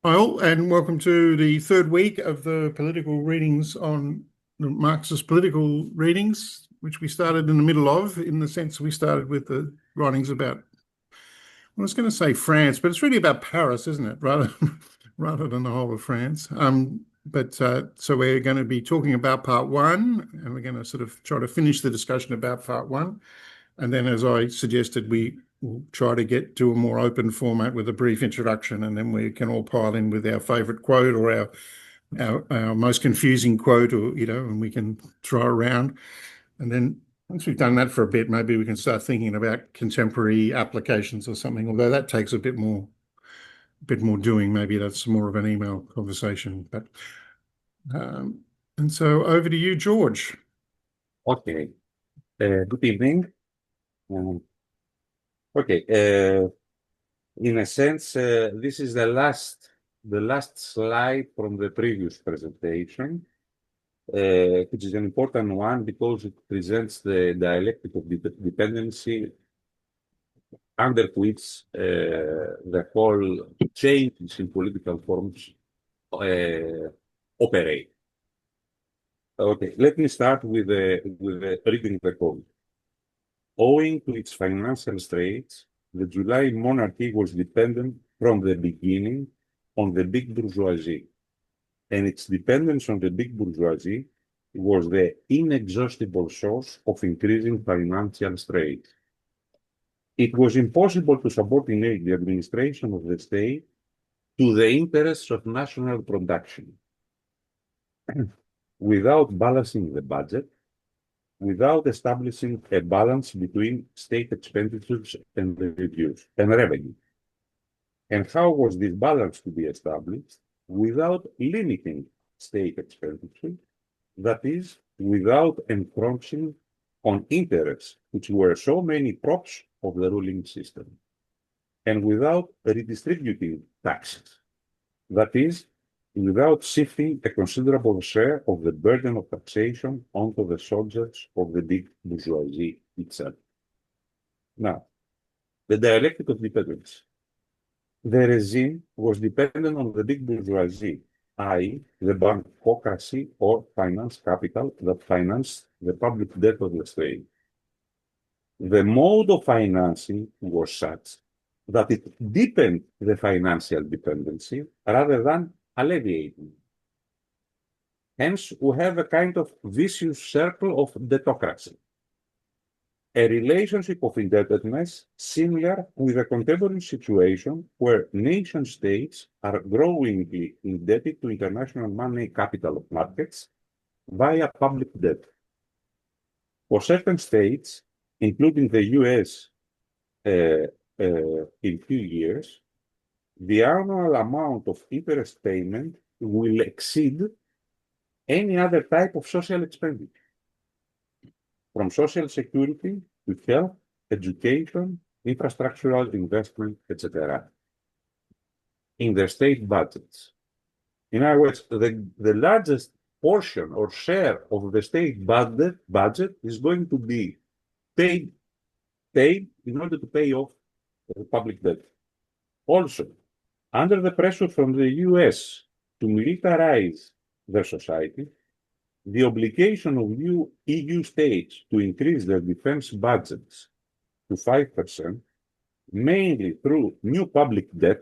Hi all, and welcome to the third week of the political readings on the Marxist political readings, which we started in the middle of, in the sense we started with the writings about, I was going to say France, but it's really about Paris, isn't it? Rather than the whole of France. So we're going to be talking about part one, and we're going to sort of try to finish the discussion about part one. And then, as I suggested, we will try to get to a more open format with a brief introduction, and then we can all pile in with our favourite quote or our most confusing quote, or and we can throw around. And then once we've done that for a bit, maybe we can start thinking about contemporary applications or something. Although that takes a bit more doing. Maybe that's more of an email conversation. And so over to you, George. Okay. Good evening. Okay. In a sense, this is the last slide from the previous presentation, which is an important one because it presents the dialectic of dependency under which the whole changes in political forms operate. Okay, let me start with reading the code. Owing to its financial straits, the July monarchy was dependent from the beginning on the big bourgeoisie, and its dependence on the big bourgeoisie was the inexhaustible source of increasing financial straits. It was impossible to subordinate the administration of the state to the interests of national production without balancing the budget, without establishing a balance between state expenditures and revenue. And how was this balance to be established? Without limiting state expenditure, that is, without encroaching on interests, which were so many props of the ruling system, and without redistributing taxes, that is, without shifting a considerable share of the burden of taxation onto the soldiers of the big bourgeoisie itself. Now, the dialectic of dependence. The regime was dependent on the big bourgeoisie, i.e., the bankocracy or finance capital that financed the public debt of the state. The mode of financing was such that it deepened the financial dependency rather than alleviating. Hence, we have a kind of vicious circle of debtocracy, a relationship of indebtedness similar with a contemporary situation where nation states are growingly indebted to international money capital markets via public debt. For certain states, including the US in few years, the annual amount of interest payment will exceed any other type of social expenditure, from social security to health, education, infrastructural investment, etc., in their state budgets. In other words, the largest portion or share of the state budget is going to be paid in order to pay off the public debt. Also, under the pressure from the US to militarize their society, the obligation of EU states to increase their defense budgets to 5%, mainly through new public debt,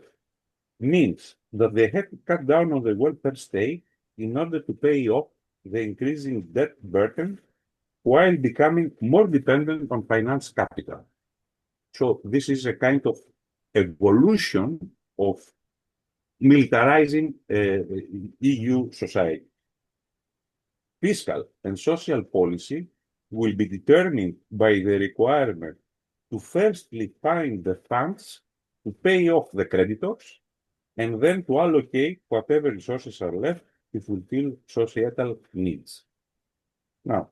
means that they have to cut down on the welfare state in order to pay off the increasing debt burden while becoming more dependent on finance capital. So this is a kind of evolution of militarizing EU society. Fiscal and social policy will be determined by the requirement to firstly find the funds to pay off the creditors and then to allocate whatever resources are left to fulfill societal needs. Now,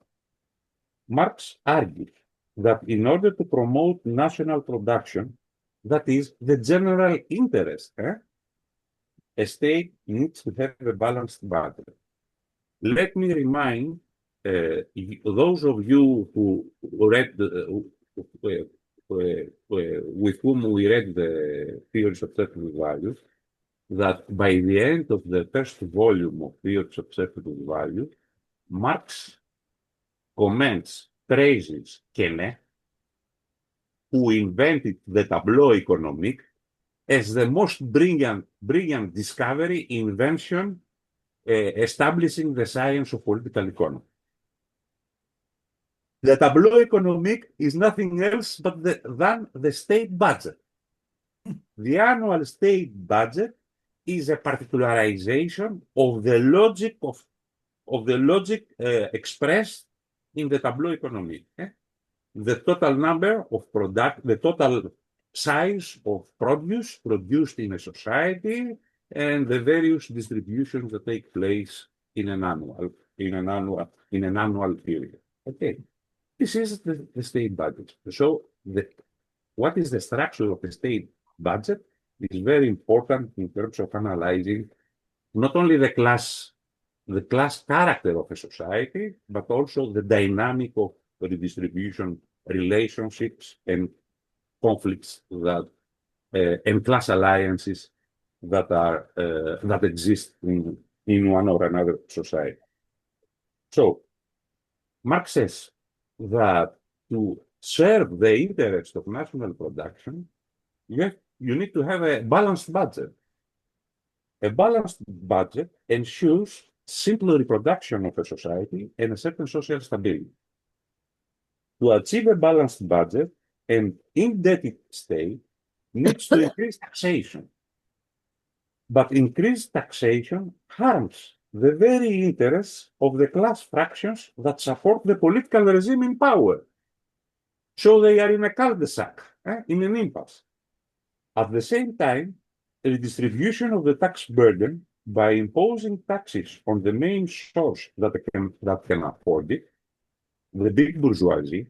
Marx argued that in order to promote national production, that is, the general interest, a state needs to have a balanced budget. Let me remind those of you who read with whom we read the theories of technical values, that by the end of the first volume of Theories of Acceptable Value, Marx comments, praises Quenet, who invented the tableau économique, as the most brilliant discovery, invention, establishing the science of political economy. The tableau économique is nothing else but than the state budget. The annual state budget is a particularization of the logic expressed in the tableau économique. The total number of the total size of produce produced in a society and the various distributions that take place in an annual period. Okay, this is the state budget. So what is the structure of the state budget is very important in terms of analyzing not only the class character of a society, but also the dynamic of redistribution, relationships, and conflicts that and class alliances that exist in one or another society. So Marx says that to serve the interest of national production, you need to have a balanced budget. A balanced budget ensures simple reproduction of a society and a certain social stability. To achieve a balanced budget, an indebted state needs to increase taxation. But increased taxation harms the very interests of the class fractions that support the political regime in power. So they are in a cul-de-sac, in an impasse. At the same time, the redistribution of the tax burden by imposing taxes on the main source that can afford it, the big bourgeoisie,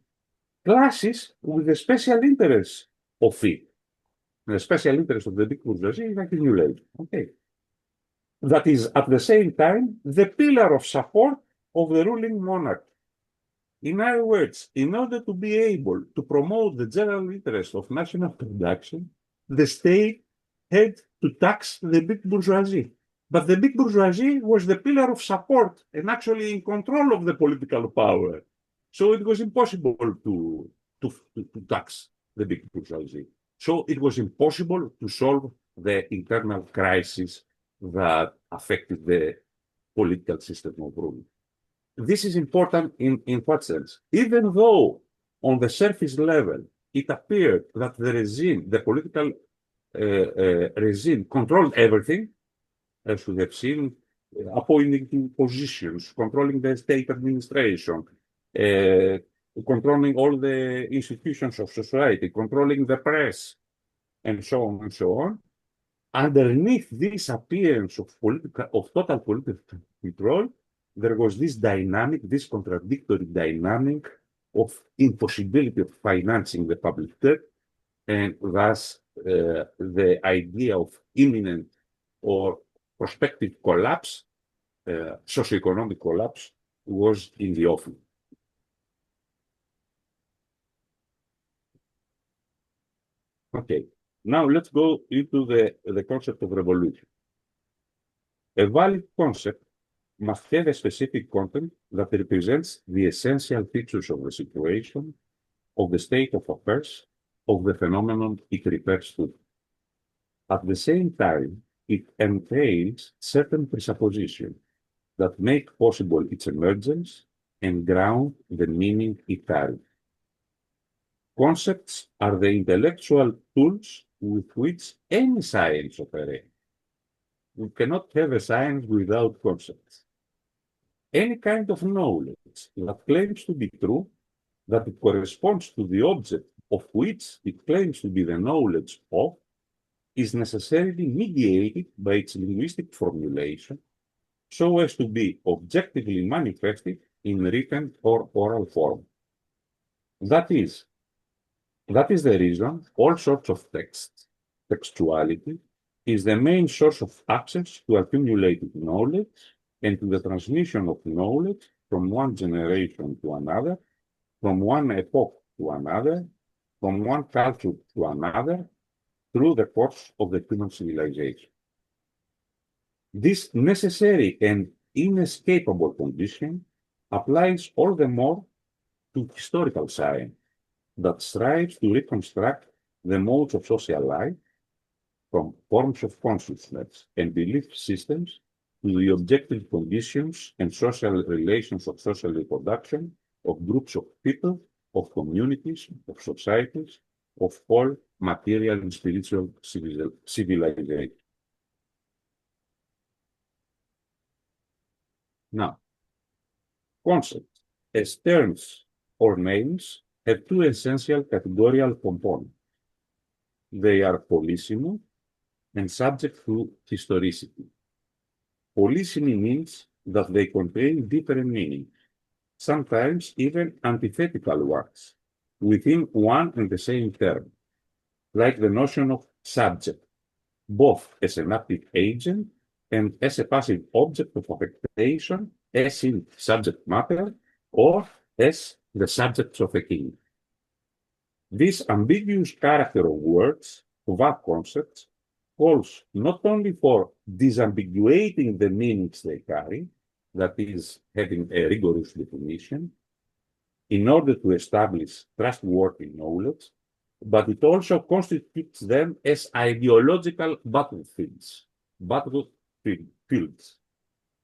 clashes with the special interests of it. The special interest of the big bourgeoisie is accumulated. Okay. That is, at the same time, the pillar of support of the ruling monarch. In other words, in order to be able to promote the general interest of national production, the state had to tax the big bourgeoisie. But the big bourgeoisie was the pillar of support and actually in control of the political power. So it was impossible to tax the big bourgeoisie. So it was impossible to solve the internal crisis that affected the political system of rule. This is important in what sense? Even though on the surface level, it appeared that the political regime controlled everything, as we have seen, appointing positions, controlling the state administration, controlling all the institutions of society, controlling the press, and so on and so on. Underneath this appearance of total political control, there was this contradictory dynamic of impossibility of financing the public debt, and thus the idea of imminent or prospective collapse, socioeconomic collapse, was in the offing. Okay, now let's go into the concept of revolution. A valid concept must have a specific content that represents the essential features of the situation, of the state of affairs, of the phenomenon it refers to. At the same time, it entails certain presuppositions that make possible its emergence and ground the meaning it carries. Concepts are the intellectual tools with which any science operates. We cannot have a science without concepts. Any kind of knowledge that claims to be true, that it corresponds to the object of which it claims to be the knowledge of, is necessarily mediated by its linguistic formulation so as to be objectively manifested in written or oral form. That is the reason all sorts of textuality, is the main source of access to accumulated knowledge and to the transmission of knowledge from one generation to another, from one epoch to another, from one culture to another, through the course of the human civilization. This necessary and inescapable condition applies all the more to historical science that strives to reconstruct the modes of social life from forms of consciousness and belief systems to the objective conditions and social relations of social reproduction of groups of people, of communities, of societies, of all material and spiritual civilization. Now, concepts as terms or names have two essential categorical components. They are polysemy and subject to historicity. Polysemy means that they contain different meanings, sometimes even antithetical ones, within one and the same term, like the notion of subject, both as an active agent and as a passive object of affectation, as in subject matter, or as the subjects of a king. This ambiguous character of words, of our concepts, calls not only for disambiguating the meanings they carry, that is, having a rigorous definition, in order to establish trustworthy knowledge, but it also constitutes them as ideological battlefields,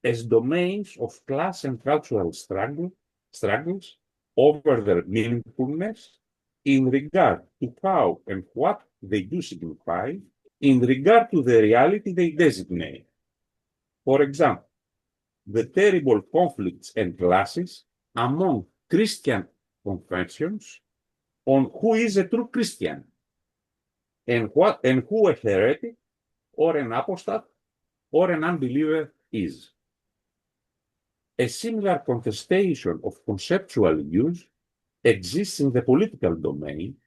as domains of class and cultural struggles over their meaningfulness in regard to how and what they do signify, in regard to the reality they designate. For example, the terrible conflicts and clashes among Christian confessions on who is a true Christian and who a heretic or an apostate or an unbeliever is. A similar contestation of conceptual use exists in the political domain,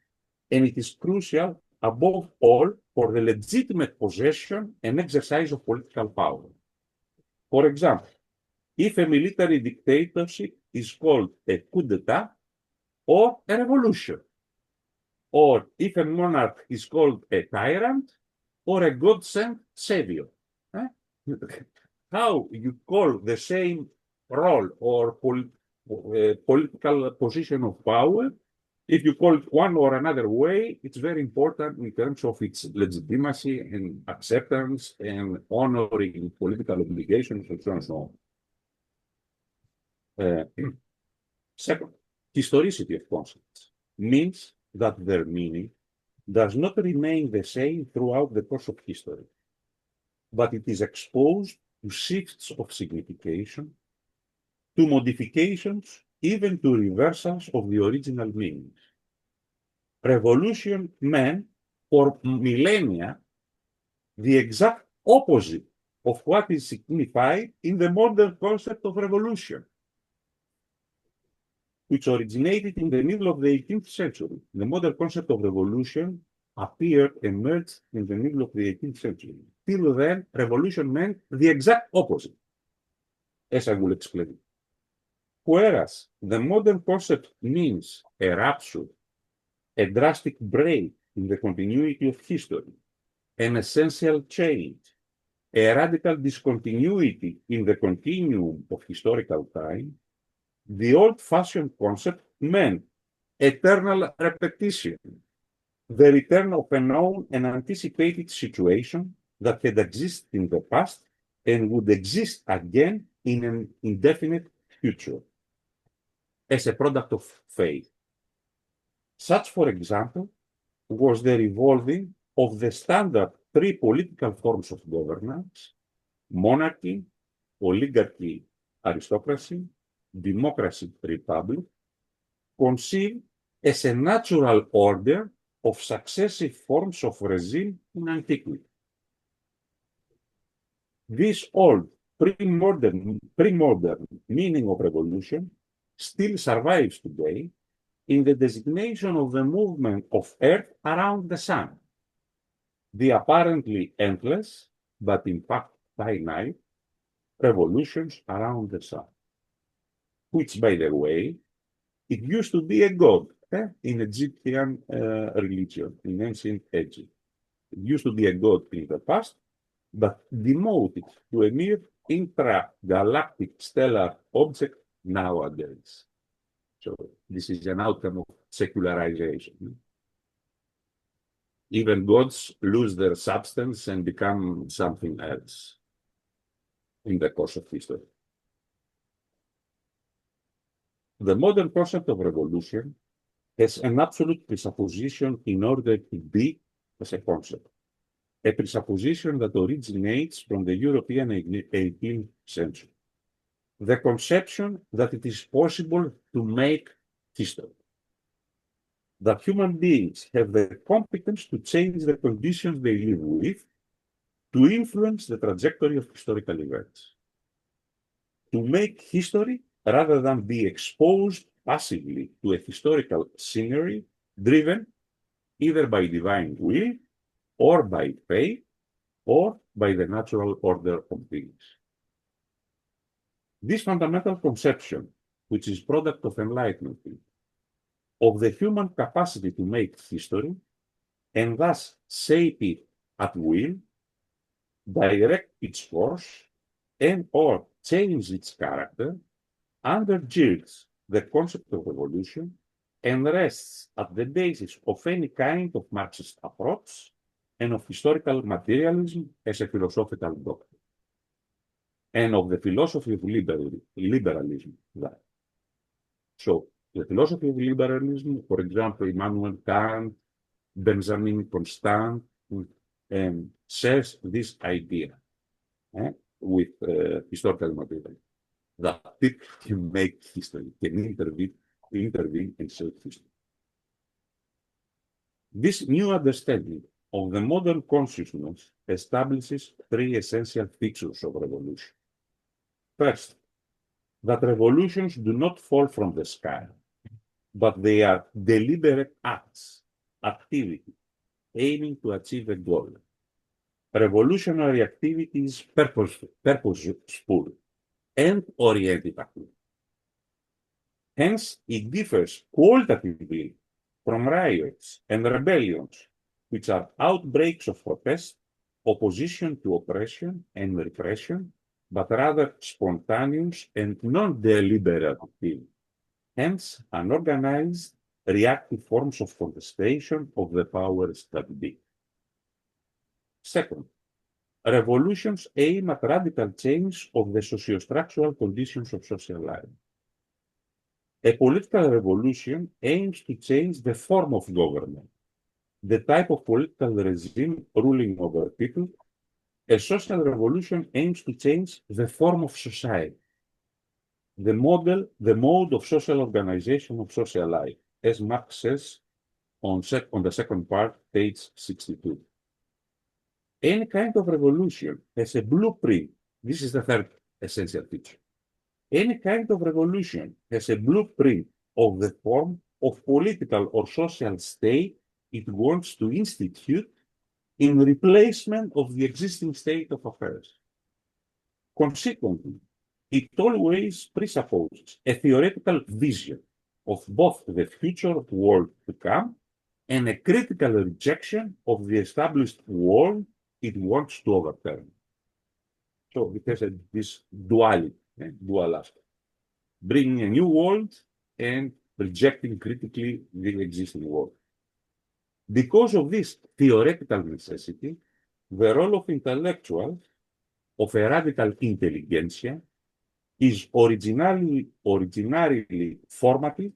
and it is crucial above all for the legitimate possession and exercise of political power. For example, if a military dictatorship is called a coup d'etat or a revolution, or if a monarch is called a tyrant or a God-sent savior. How you call the same role or political position of power, if you call it one or another way, it's very important in terms of its legitimacy and acceptance and honoring political obligations and so on and so on. Second, historicity of concepts means that their meaning does not remain the same throughout the course of history, but it is exposed to shifts of signification, to modifications, even to reversals of the original meanings. Revolution meant for millennia the exact opposite of what is signified in the modern concept of revolution, which originated in the middle of the 18th century. The modern concept of revolution emerged in the middle of the 18th century. Till then, revolution meant the exact opposite, as I will explain. Whereas the modern concept means a rupture, a drastic break in the continuity of history, an essential change, a radical discontinuity in the continuum of historical time, the old-fashioned concept meant eternal repetition, the return of a known and anticipated situation that had existed in the past and would exist again in an indefinite future as a product of fate. Such, for example, was the revolving of the standard three political forms of governance: monarchy, oligarchy, aristocracy, democracy, republic, conceived as a natural order of successive forms of regime in antiquity. This old pre-modern meaning of revolution still survives today in the designation of the movement of Earth around the Sun, the apparently endless, but in fact finite, revolutions around the Sun, which, by the way, it used to be a god in Egyptian religion, in ancient Egypt. It used to be a god in the past, but demoted to a mere intragalactic stellar object nowadays. So this is an outcome of secularization. Even gods lose their substance and become something else in the course of history. The modern concept of revolution has an absolute presupposition in order to be as a concept, a presupposition that originates from the European 18th century. The conception that it is possible to make history, that human beings have the competence to change the conditions they live with, to influence the trajectory of historical events, to make history rather than be exposed passively to a historical scenery driven either by divine will or by fate or by the natural order of things. This fundamental conception, which is product of enlightenment, of the human capacity to make history and thus shape it at will, direct its course, and or change its character, undergirds the concept of evolution and rests at the basis of any kind of Marxist approach and of historical materialism as a philosophical doctrine, and of the philosophy of liberalism. So the philosophy of liberalism, for example, Immanuel Kant, Benjamin Constant, shares this idea with historical materialism, that people can make history, can intervene and shape history. This new understanding of the modern consciousness establishes three essential features of revolution. First, that revolutions do not fall from the sky, but they are deliberate acts, activity, aiming to achieve a goal. Revolutionary activity is purposeful and oriented activity. Hence, it differs qualitatively from riots and rebellions, which are outbreaks of protest, opposition to oppression and repression, but rather spontaneous and non-deliberate activity. Hence, unorganized, reactive forms of contestation of the powers that be. Second, revolutions aim at radical change of the sociostructural conditions of social life. A political revolution aims to change the form of government, the type of political regime ruling over people. A social revolution aims to change the form of society, the mode of social organization of social life, as Marx says on the second part, page 62. Any kind of revolution has a blueprint. This is the third essential feature. Any kind of revolution has a blueprint of the form of political or social state it wants to institute in replacement of the existing state of affairs. Consequently, it always presupposes a theoretical vision of both the future world to come and a critical rejection of the established world it wants to overturn. So it has this duality, dual aspect, bringing a new world and rejecting critically the existing world. Because of this theoretical necessity, the role of intellectuals, of a radical intelligentsia, is originarily formative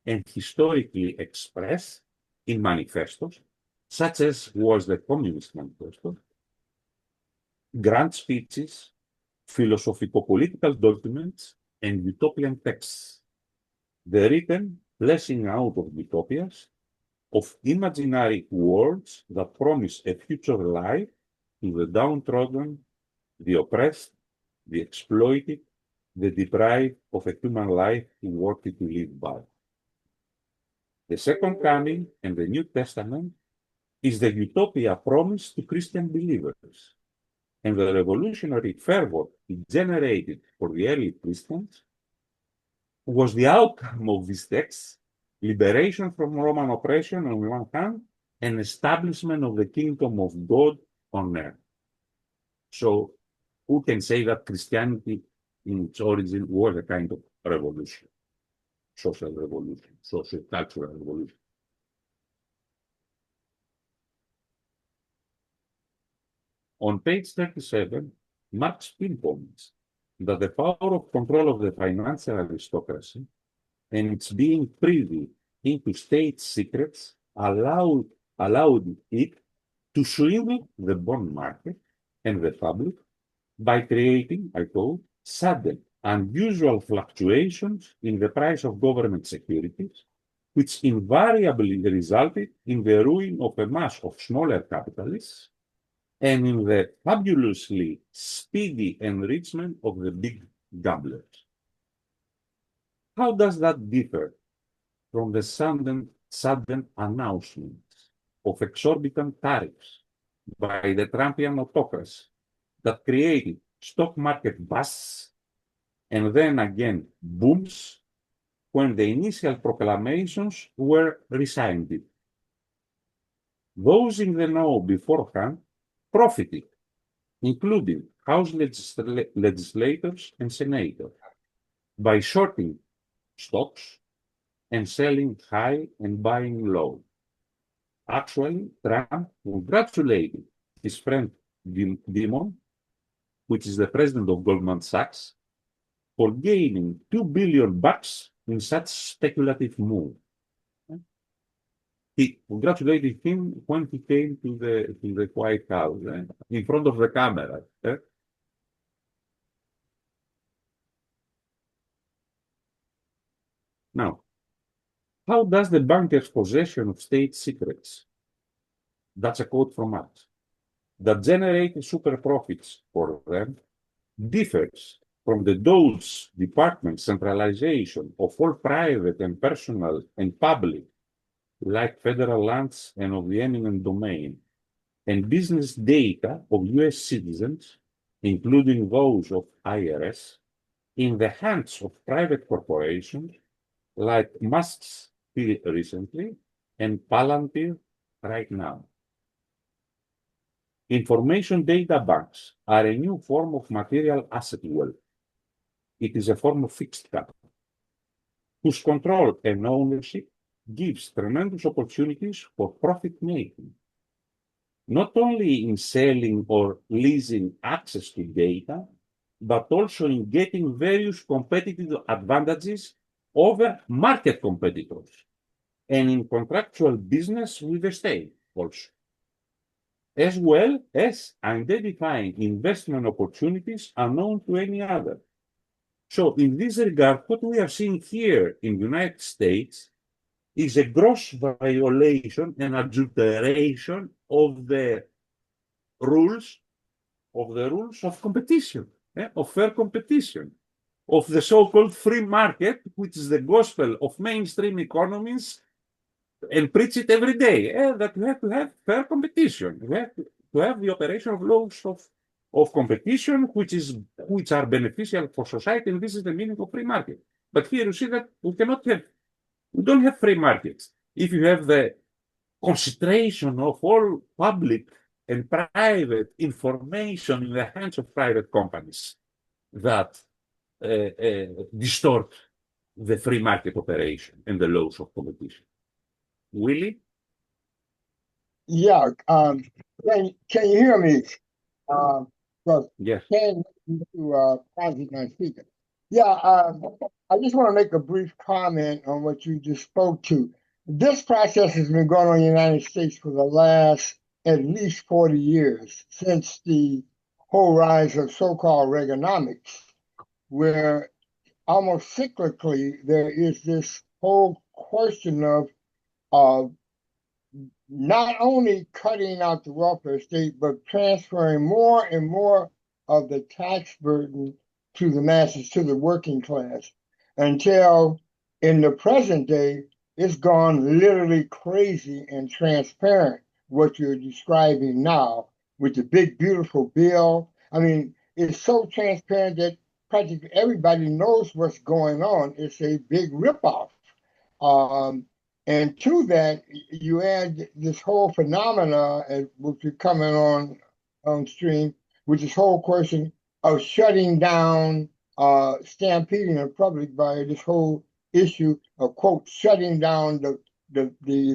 and historically expressed in manifestos, such as was the Communist Manifesto, grand speeches, philosophico-political documents, and utopian texts. The written fleshing out of utopias, of imaginary worlds that promise a future life to the downtrodden, the oppressed, the exploited, the deprived of a human life worthy to live by. The Second Coming and the New Testament is the utopia promised to Christian believers, and the revolutionary fervor it generated for the early Christians was the outcome of these texts: liberation from Roman oppression on one hand, and establishment of the kingdom of God on earth. So who can say that Christianity in its origin was a kind of revolution, social revolution, social cultural revolution? On page 37, Marx pinpoints that the power of control of the financial aristocracy and its being privy into state secrets allowed it to swindle the bond market and the public by creating, I quote, sudden, unusual fluctuations in the price of government securities, which invariably resulted in the ruin of a mass of smaller capitalists and in the fabulously speedy enrichment of the big gamblers. How does that differ from the sudden announcements of exorbitant tariffs by the Trumpian autocracy that created stock market busts and then again booms when the initial proclamations were rescinded? Those in the know beforehand profited, including House legislators and senators, by shorting stocks and selling high and buying low. Actually, Trump congratulated his friend Dimon, which is the president of Goldman Sachs, for gaining $2 billion in such speculative move. He congratulated him when he came to the White House, in front of the camera. Now, how does the banker's possession of state secrets, that's a quote from Marx, that generate super profits for them, differs from the Dole's department centralization of all private and personal and public, like federal lands and of the eminent domain, and business data of US citizens, including those of IRS, in the hands of private corporations like Musk's recently and Palantir right now? Information data banks are a new form of material asset wealth. It is a form of fixed capital, whose control and ownership gives tremendous opportunities for profit making, not only in selling or leasing access to data, but also in getting various competitive advantages over market competitors and in contractual business with the state also, as well as identifying investment opportunities unknown to any other. So in this regard, what we are seeing here in the United States is a gross violation and adulteration of the rules of competition, of fair competition, of the so-called free market, which is the gospel of mainstream economies, and preach it every day, that we have to have fair competition. We have to have the operation of laws of competition, which are beneficial for society, and this is the meaning of free market. But here you see that we don't have free markets if you have the concentration of all public and private information in the hands of private companies that distort the free market operation and the laws of competition. Willie? Yeah, can you hear me? Yes. Can to transit my speaker. Yeah, I just want to make a brief comment on what you just spoke to. This process has been going on in the United States for the last at least 40 years, since the whole rise of so-called Reaganomics, where almost cyclically there is this whole question of not only cutting out the welfare state, but transferring more and more of the tax burden to the masses, to the working class, until in the present day, it's gone literally crazy and transparent, what you're describing now with the big, beautiful bill. I mean, it's so transparent that practically everybody knows what's going on. It's a big ripoff. And to that, you add this whole phenomena, which is coming on stream, with this whole question of shutting down, stampeding the public by this whole issue of, quote, shutting down the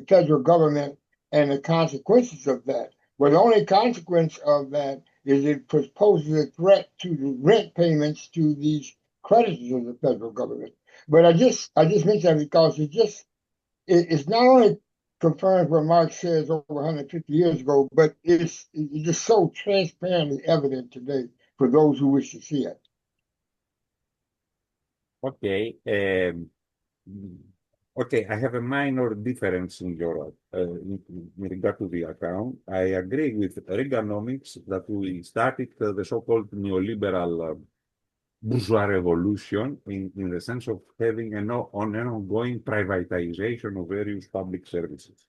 federal government and the consequences of that. Well, the only consequence of that is it poses a threat to the rent payments to these creditors of the federal government. But I just mentioned that because it's not only confirms what Marx says over 150 years ago, but it's just so transparently evident today for those who wish to see it. Okay. Okay, I have a minor difference in your in regard to the account. I agree with Reaganomics that we started the so-called neoliberal bourgeois revolution in the sense of having an ongoing privatization of various public services.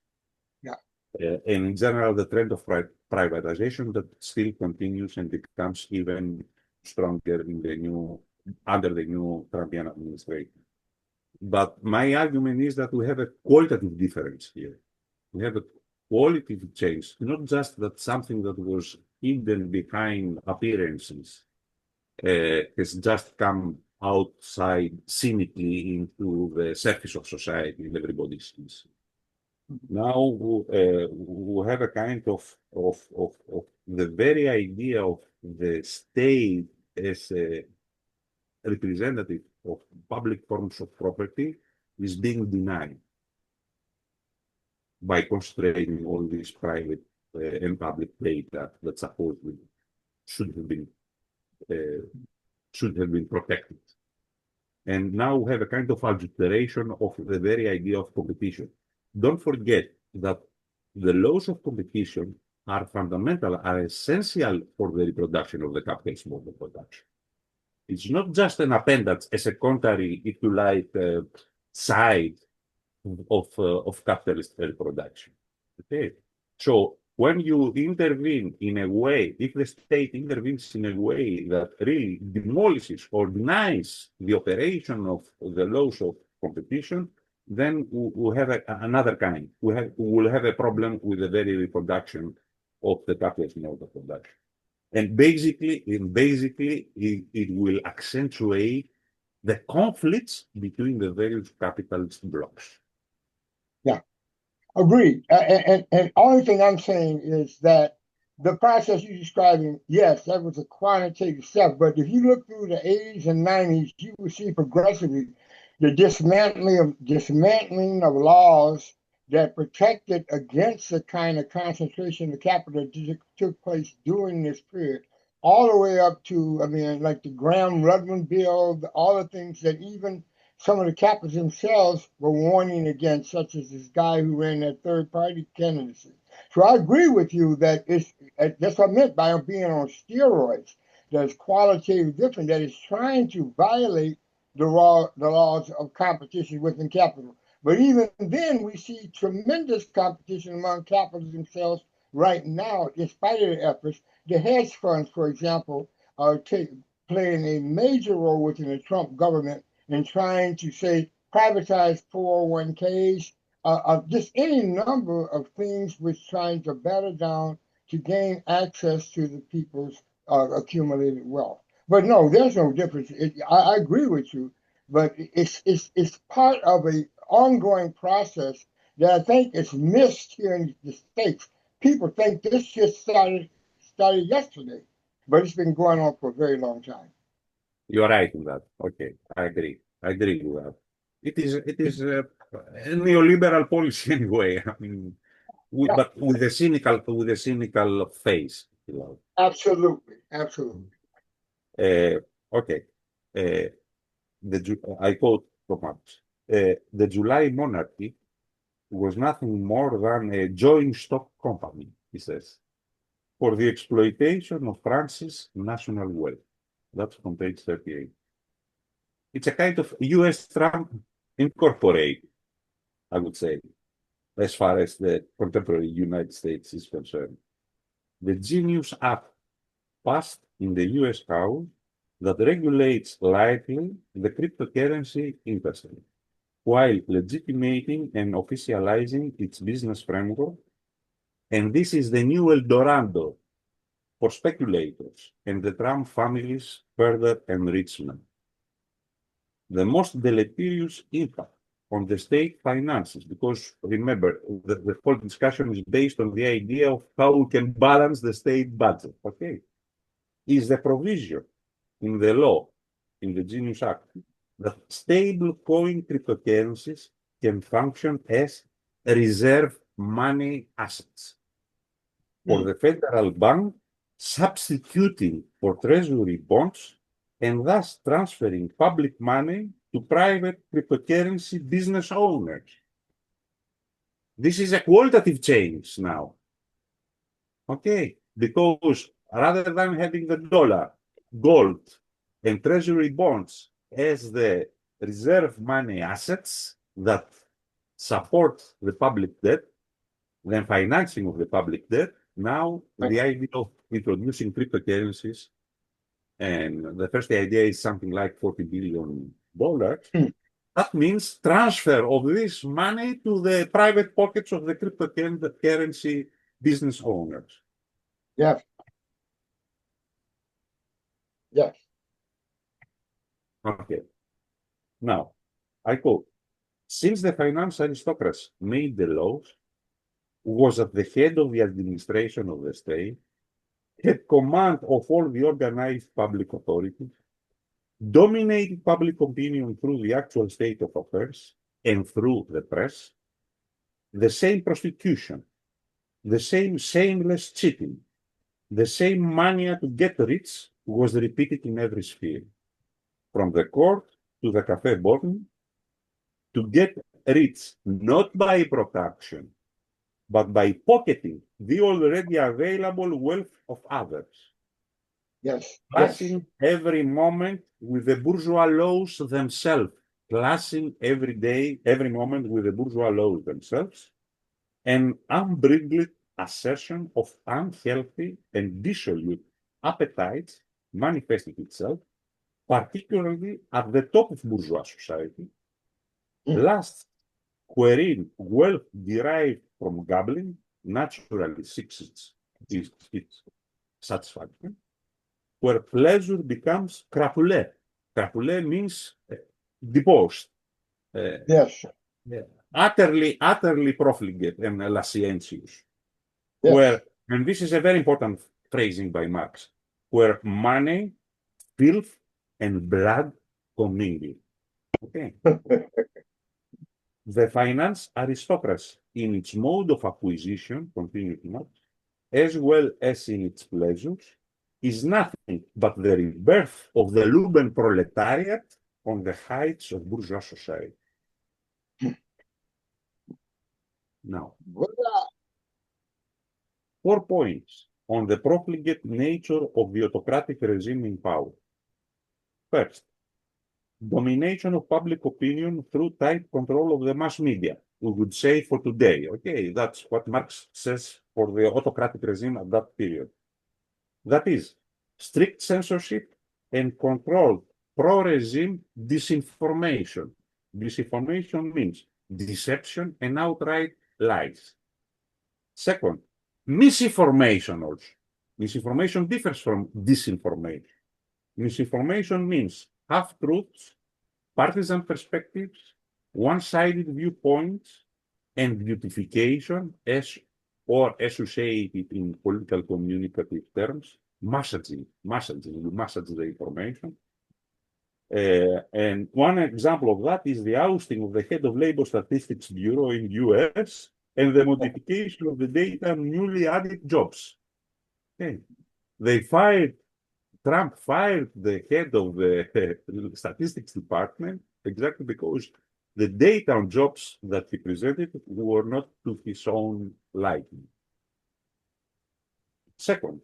Yeah. And in general, the trend of privatization that still continues and becomes even stronger under the new Trumpian administration. But my argument is that we have a qualitative difference here. We have a qualitative change, not just that something that was hidden behind appearances has just come outside cynically into the surface of society and everybody sees. Now we have a kind of the very idea of the state as a representative of public forms of property is being denied by constraining all these private and public data that supposedly should have been protected. And now we have a kind of adulteration of the very idea of competition. Don't forget that the laws of competition are fundamental, are essential for the reproduction of the capitalist mode of production. It's not just an appendage, a secondary, if you like, side of capitalist reproduction. Okay, so when you intervene in a way, if the state intervenes in a way that really demolishes or denies the operation of the laws of competition, then we have another kind. We will have a problem with the very reproduction of the capitalist mode of production. And basically, it will accentuate the conflicts between the various capitalist blocks. Yeah, agreed. And only thing I'm saying is that the process you're describing, yes, that was a quantitative step. But if you look through the 80s and 90s, you will see progressively the dismantling of laws that protected against the kind of concentration of capital that took place during this period, all the way up to, I mean, like the Graham-Rudman bill, all the things that even some of the capitalists themselves were warning against, such as this guy who ran that third-party candidacy. So I agree with you that that's what I meant by being on steroids. That's qualitatively different, that is trying to violate the laws of competition within capital. But even then, we see tremendous competition among capitalists themselves right now, in spite of their efforts. The hedge funds, for example, are playing a major role within the Trump government in trying to say privatize 401ks, just any number of things which trying to batter down to gain access to the people's accumulated wealth. But no, there's no difference. I agree with you, but it's part of an ongoing process that I think is missed here in the States. People think this just started yesterday, but it's been going on for a very long time. You're right in that. Okay, I agree. I agree with that. It is a neoliberal policy anyway. I mean, Yeah. but with a cynical face. You know. Absolutely. Okay. I quote from Marx. The July monarchy was nothing more than a joint stock company, he says, for the exploitation of France's national wealth. That's from page 38. It's a kind of US Trump Incorporated, I would say, as far as the contemporary United States is concerned. The Genius Act passed in the US House that regulates lightly the cryptocurrency industry, while legitimating and officializing its business framework. And this is the new El Dorado for speculators and the Trump family's further enrichment. The most deleterious impact on the state finances, because remember, the whole discussion is based on the idea of how we can balance the state budget, okay, is the provision in the law, in the Genius Act, that stablecoin cryptocurrencies can function as reserve money assets for the federal bank, substituting for treasury bonds and thus transferring public money to private cryptocurrency business owners. This is a qualitative change now. Okay, because rather than having the dollar, gold, and treasury bonds as the reserve money assets that support the public debt, the financing of the public debt, now the idea of introducing cryptocurrencies, and the first idea is something like $40 billion. That means transfer of this money to the private pockets of the cryptocurrency business owners. Yes. Yes. Okay. Now, I quote, since the finance aristocracy made the laws, was at the head of the administration of the state, had command of all the organized public authorities, dominated public opinion through the actual state of affairs and through the press, the same prostitution, the same shameless cheating, the same mania to get rich was repeated in every sphere, from the court to the cafe bottom, to get rich not by production, but by pocketing the already available wealth of others. Yes. Clashing every moment with the bourgeois laws themselves, clashing every moment with the bourgeois laws themselves, an unbridled assertion of unhealthy and dissolute appetites manifested itself, particularly at the top of bourgeois society, lusts wherein wealth derived from gambling naturally seeks its satisfaction, where pleasure becomes crapulé. Crapulé means debauched, Yes. utterly profligate and licentious. Yes. Where, and this is a very important phrasing by Marx, where money, filth, and blood commingle. Okay. The finance aristocracy, in its mode of acquisition, continued Marx, as well as in its pleasures, is nothing but the rebirth of the Luben proletariat on the heights of bourgeois society. Now, 4 points on the profligate nature of the autocratic regime in power. First, domination of public opinion through tight control of the mass media. We would say for today, okay, that's what Marx says for the autocratic regime at that period. That is, strict censorship and controlled pro-regime disinformation. Disinformation means deception and outright lies. Second, misinformation also. Misinformation differs from disinformation. Misinformation means half-truths, partisan perspectives, one-sided viewpoints, and beautification, or as you say it in political communicative terms, messaging. You message the information. And one example of that is the ousting of the head of Labor Statistics Bureau in US and the modification of the data on newly added jobs. Okay. Trump fired the head of the statistics department exactly because the data on jobs that he presented were not to his own liking. Second,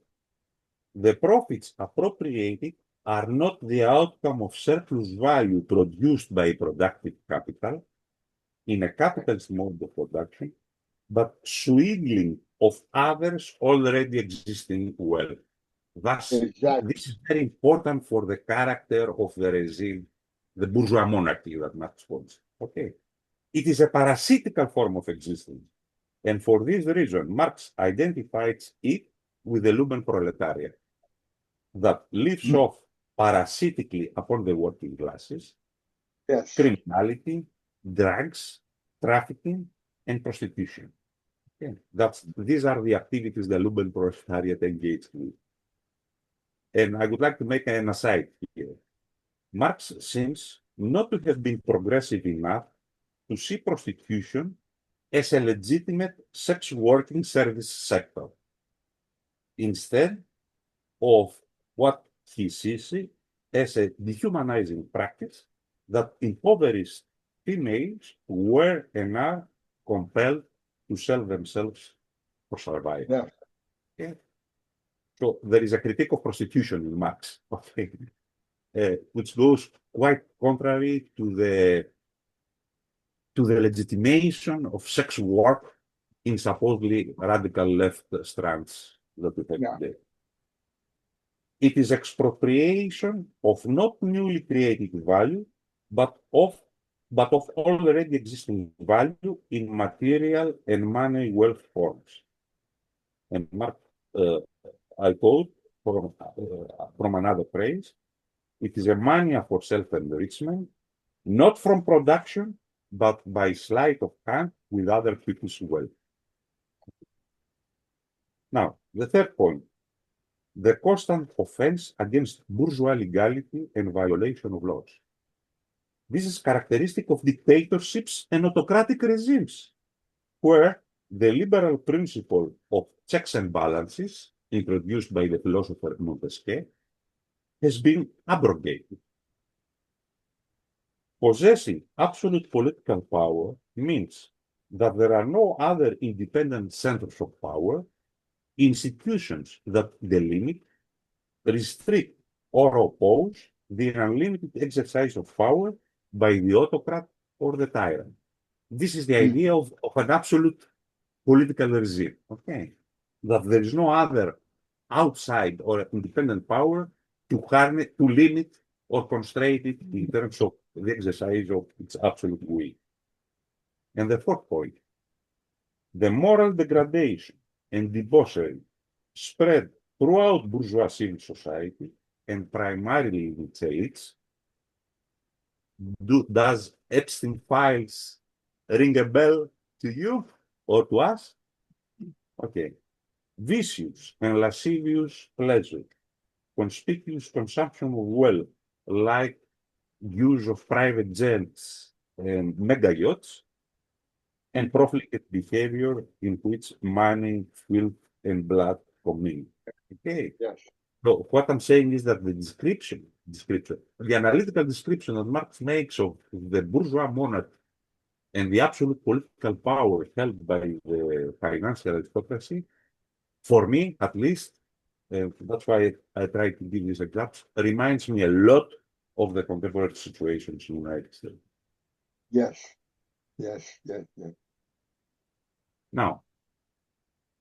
the profits appropriated are not the outcome of surplus value produced by productive capital in a capitalist mode of production, but swindling of others already existing wealth. Thus, Exactly. this is very important for the character of the regime, the bourgeois monarchy that Marx wants. Okay. It is a parasitical form of existence. And for this reason, Marx identifies it with the Lumen proletariat that lives off parasitically upon the working classes, Yes. criminality, drugs, trafficking, and prostitution. Okay. These are the activities the Lumen proletariat engaged with. And I would like to make an aside here. Marx seems not to have been progressive enough to see prostitution as a legitimate sex working service sector, instead of what he sees it as a dehumanizing practice that impoverished females were and are compelled to sell themselves for survival. Yeah. Okay? So there is a critique of prostitution in Marx, okay, which goes quite contrary to the legitimation of sex work in supposedly radical left strands that we have today. It is expropriation of not newly created value, but of already existing value in material and money wealth forms. And Mark, I quote from another phrase: "It is a mania for self-enrichment, not from production, but by sleight of hand with other people's wealth." Now, the third point: the constant offense against bourgeois legality and violation of laws. This is characteristic of dictatorships and autocratic regimes, where the liberal principle of checks and balances, introduced by the philosopher Montesquieu, has been abrogated. Possessing absolute political power means that there are no other independent centers of power, institutions that delimit, restrict, or oppose the unlimited exercise of power by the autocrat or the tyrant. This is the idea of an absolute political regime, okay? That there is no other outside or independent power to harness, to limit, or constrain it in terms of the exercise of its absolute will. And the fourth point: the moral degradation and debauchery spread throughout bourgeois civil society and primarily in its elites. Does Epstein files ring a bell to you or to us? Okay. Vicious and lascivious pleasure, conspicuous consumption of wealth, like use of private jets and mega yachts, and profligate behavior in which money, filth, and blood commune. Okay. Yes. So what I'm saying is that the description, the analytical description that Marx makes of the bourgeois monarchy and the absolute political power held by the financial aristocracy, for me at least, that's why I try to give these examples, reminds me a lot of the contemporary situations in the United States. Yes. Yes. Yes. Yes. Now,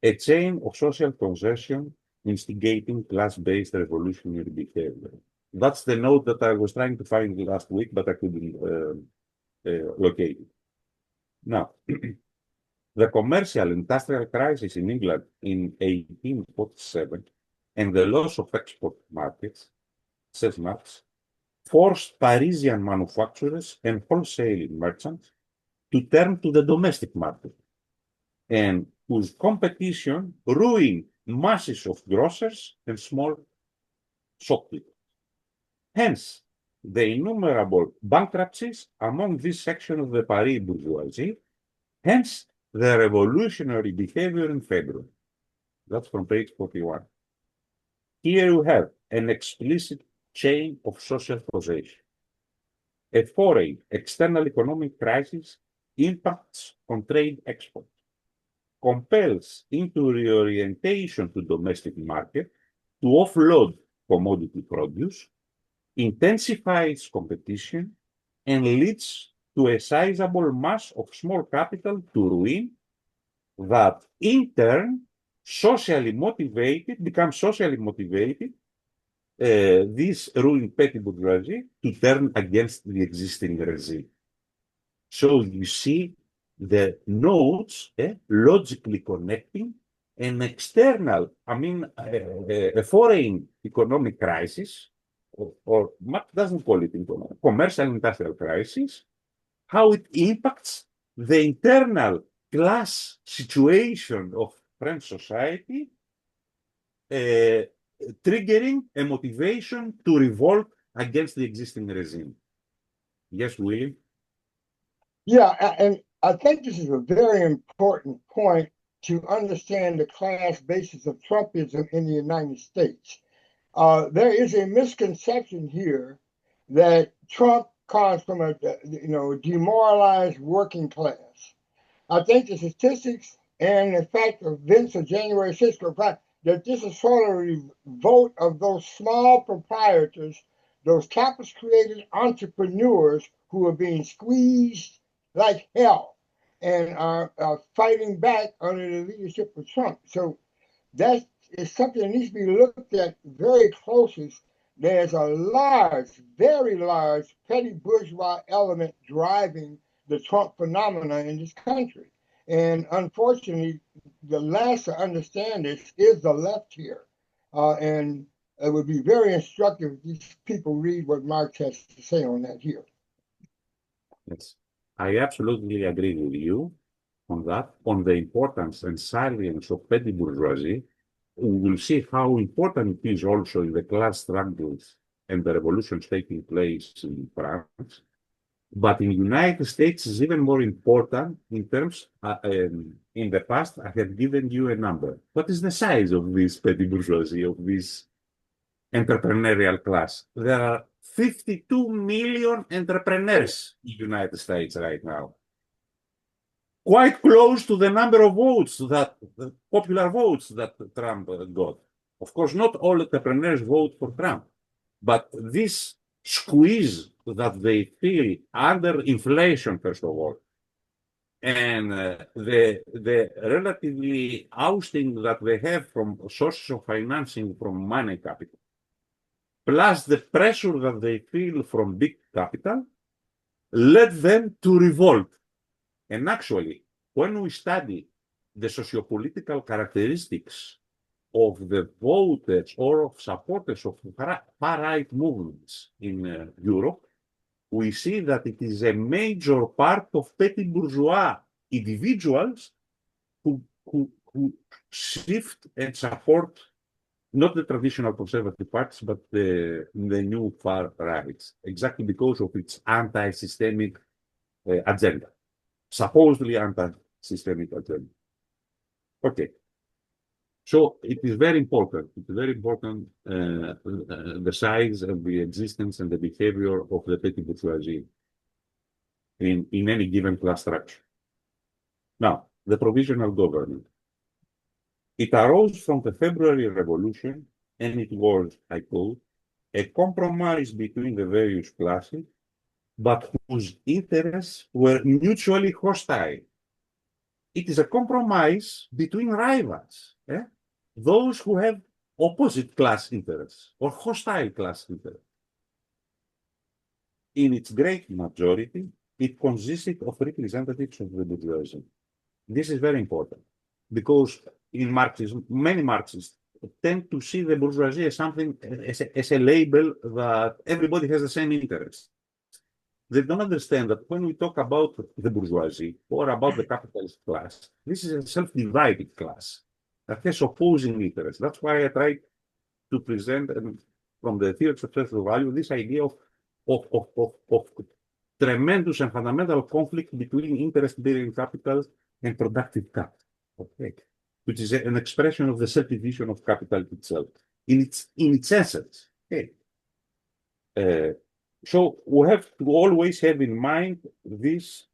a chain of social concession instigating class-based revolutionary behavior. That's the note that I was trying to find last week, but I couldn't locate it. Now, the commercial industrial crisis in England in 1847 and the loss of export markets, says Marx, forced Parisian manufacturers and wholesale merchants to turn to the domestic market, and whose competition ruined masses of grocers and small shopkeepers. Hence, the innumerable bankruptcies among this section of the Paris bourgeoisie, hence the revolutionary behavior in February. That's from page 41. Here you have an explicit chain of social causation. A foreign external economic crisis impacts on trade exports, compels into reorientation to domestic market to offload commodity produce, intensifies competition, and leads to a sizable mass of small capital to ruin that in turn becomes socially motivated, this ruined petty bourgeoisie to turn against the existing regime. So you see the nodes logically connecting an external, a foreign economic crisis, or Marx doesn't call it commercial industrial crisis, how it impacts the internal class situation of French society, triggering a motivation to revolt against the existing regime. Yes, William? Yeah, and I think this is a very important point to understand the class basis of Trumpism in the United States. There is a misconception here that Trump comes from a demoralized working class. I think the statistics and the fact of events of January 6th are that this is sort of a revolt of those small proprietors, those capitalist created entrepreneurs who are being squeezed like hell and are fighting back under the leadership of Trump. So that is something that needs to be looked at very closely. There's a large, very large petty bourgeois element driving the Trump phenomena in this country. And unfortunately, the last to understand this is the left here. And it would be very instructive if these people read what Marx has to say on that here. Yes, I absolutely agree with you on that, on the importance and salience of petty bourgeoisie. We will see how important it is also in the class struggles and the revolutions taking place in France. But in the United States, it's even more important in terms, in the past, I have given you a number. What is the size of this petty bourgeoisie, of this entrepreneurial class? There are 52 million entrepreneurs in the United States right now. Quite close to the number of votes that popular votes that Trump got. Of course, not all entrepreneurs vote for Trump, but this squeeze that they feel under inflation, first of all, and the relatively ousting that they have from sources of financing from money capital, plus the pressure that they feel from big capital, led them to revolt. And actually, when we study the sociopolitical characteristics of the voters or of supporters of far-right movements in Europe, we see that it is a major part of petty bourgeois individuals who shift and support not the traditional conservative parties, but the new far rights, exactly because of its anti-systemic agenda, supposedly anti-systemic agenda. Okay. So it is very important. It's very important the size and the existence and the behavior of the petty bourgeoisie in any given class structure. Now, the provisional government. It arose from the February Revolution, and it was, I quote, a compromise between the various classes, but whose interests were mutually hostile. It is a compromise between rivals, those who have opposite class interests or hostile class interests. In its great majority, it consisted of representatives of the bourgeoisie. This is very important because in Marxism, many Marxists tend to see the bourgeoisie as something, as a label that everybody has the same interests. They don't understand that when we talk about the bourgeoisie or about the capitalist class, this is a self-divided class that has opposing interests. That's why I try to present from the theory of social value this idea of tremendous and fundamental conflict between interest-bearing capital and productive capital, okay, which is an expression of the self-division of capital itself in its essence. Okay. So we have to always have in mind this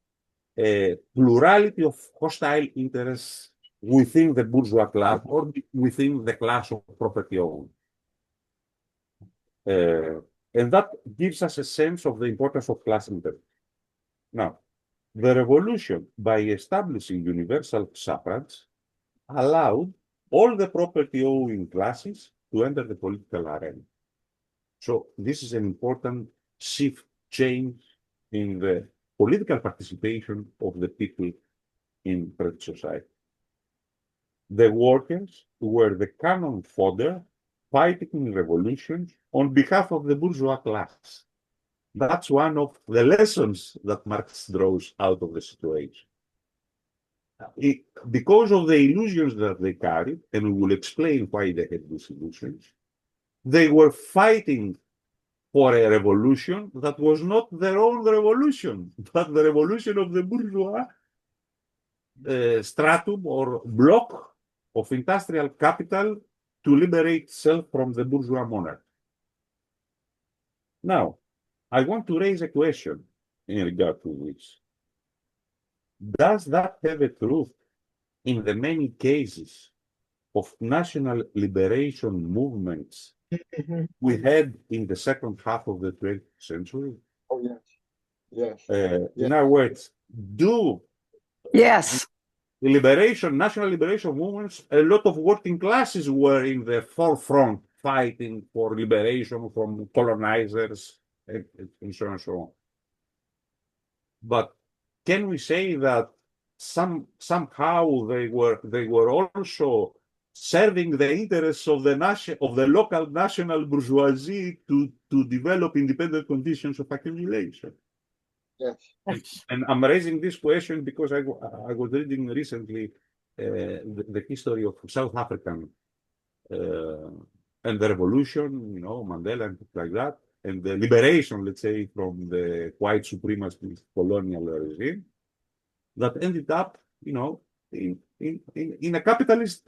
plurality of hostile interests within the bourgeois class or within the class of property owners. And that gives us a sense of the importance of class interests. Now, the revolution, by establishing universal suffrage, allowed all the property-owning classes to enter the political arena. So this is an important shift, change in the political participation of the people in French society. the workers were the cannon fodder fighting in revolutions on behalf of the bourgeois class. That's one of the lessons that Marx draws out of the situation. Because of the illusions that they carried, and we will explain why they had these illusions, they were fighting for a revolution that was not their own revolution, but the revolution of the bourgeois stratum or block of industrial capital to liberate itself from the bourgeois monarch. Now, I want to raise a question in regard to this. Does that have a truth in the many cases of national liberation movements we had in the second half of the 20th century? Oh, yes. Yes. In other words, do Yes. national liberation movements, a lot of working classes were in the forefront fighting for liberation from colonizers and so on and so on. But can we say that somehow they were also serving the interests of the local national bourgeoisie to develop independent conditions of accumulation? Yes. And I'm raising this question because I was reading recently the history of South African and the revolution, Mandela and things like that, and the liberation, let's say, from the white supremacist colonial regime that ended up, in a capitalist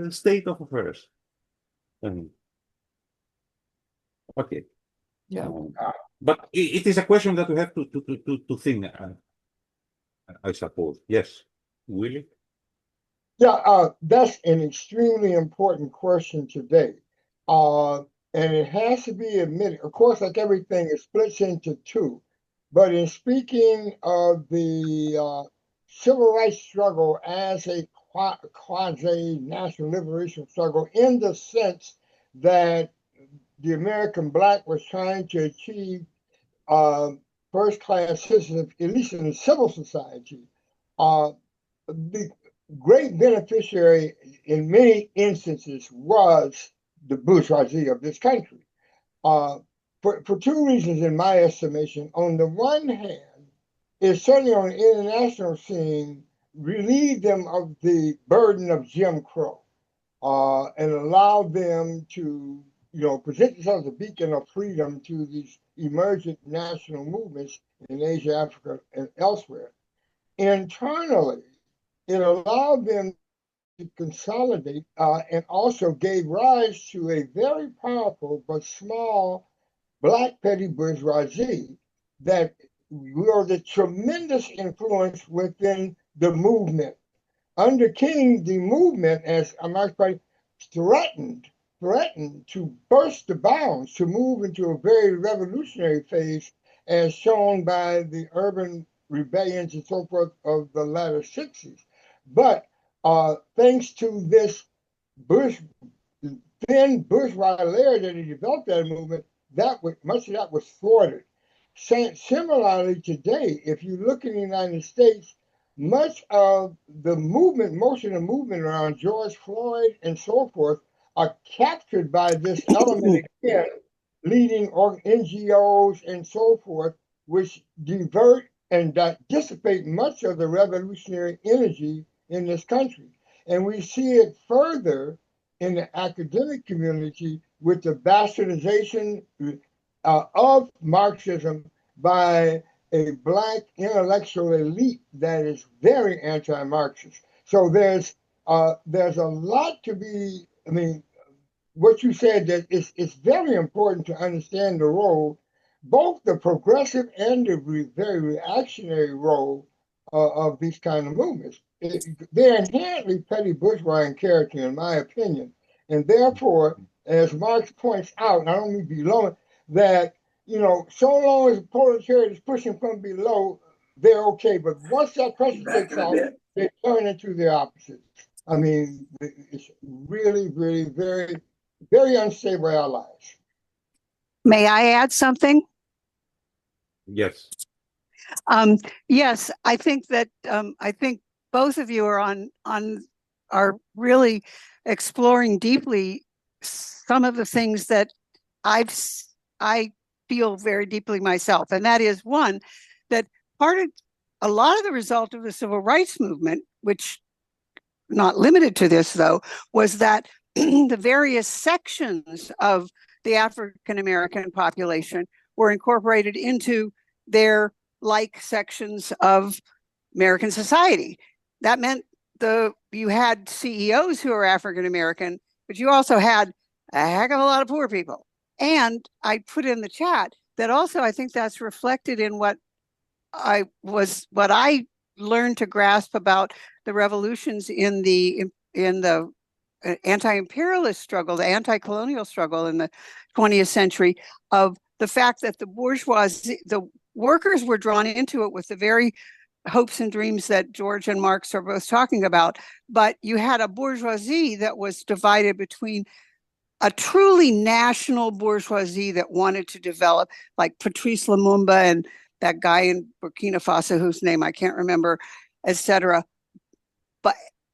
state of affairs. Okay. Yeah. But it is a question that we have to think, I suppose. Yes, Willie? Yeah, that's an extremely important question today. And it has to be admitted, of course, like everything, it splits into two. But in speaking of the civil rights struggle as a quasi-national liberation struggle, in the sense that the American Black was trying to achieve first-class citizenship, at least in the civil society, the great beneficiary in many instances was the bourgeoisie of this country. For two reasons, in my estimation. On the one hand, it certainly on the international scene relieved them of the burden of Jim Crow and allowed them to present themselves as a beacon of freedom to these emergent national movements in Asia, Africa, and elsewhere. Internally, it allowed them to consolidate and also gave rise to a very powerful but small Black petty bourgeoisie that wielded tremendous influence within the movement. Under King, the movement, as Marx threatened to burst the bounds, to move into a very revolutionary phase, as shown by the urban rebellions and so forth of the latter 60s. But thanks to this thin bourgeois layer that he developed that movement, much of that was thwarted. Similarly, today, if you look in the United States, much of the movement around George Floyd and so forth are captured by this element again, leading NGOs and so forth, which divert and dissipate much of the revolutionary energy in this country. And we see it further in the academic community with the bastardization of Marxism by a Black intellectual elite that is very anti-Marxist. So there's a lot to be, what you said, that it's very important to understand the role, both the progressive and the very reactionary role of these kind of movements. They're inherently petty bourgeois in character, in my opinion. And therefore, as Marx points out, and I don't mean below, that, so long as the proletariat is pushing from below, they're okay. But once that pressure takes off, they turn into the opposites. It's really, really very, very unstable allies. May I add something? Yes. Yes, I think that I think both of you are on are really exploring deeply some of the things that I feel very deeply myself. And that is one, that a lot of the result of the civil rights movement, which not limited to this though, was that the various sections of the African American population were incorporated into their like sections of American society. That meant you had CEOs who were African American, but you also had a heck of a lot of poor people. And I put in the chat that also I think that's reflected in what I learned to grasp about the revolutions in the anti-imperialist struggle, the anti-colonial struggle in the 20th century, of the fact that the bourgeoisie, the workers were drawn into it with the very hopes and dreams that George and Marx are both talking about. But you had a bourgeoisie that was divided between a truly national bourgeoisie that wanted to develop, like Patrice Lumumba and that guy in Burkina Faso whose name I can't remember, etc.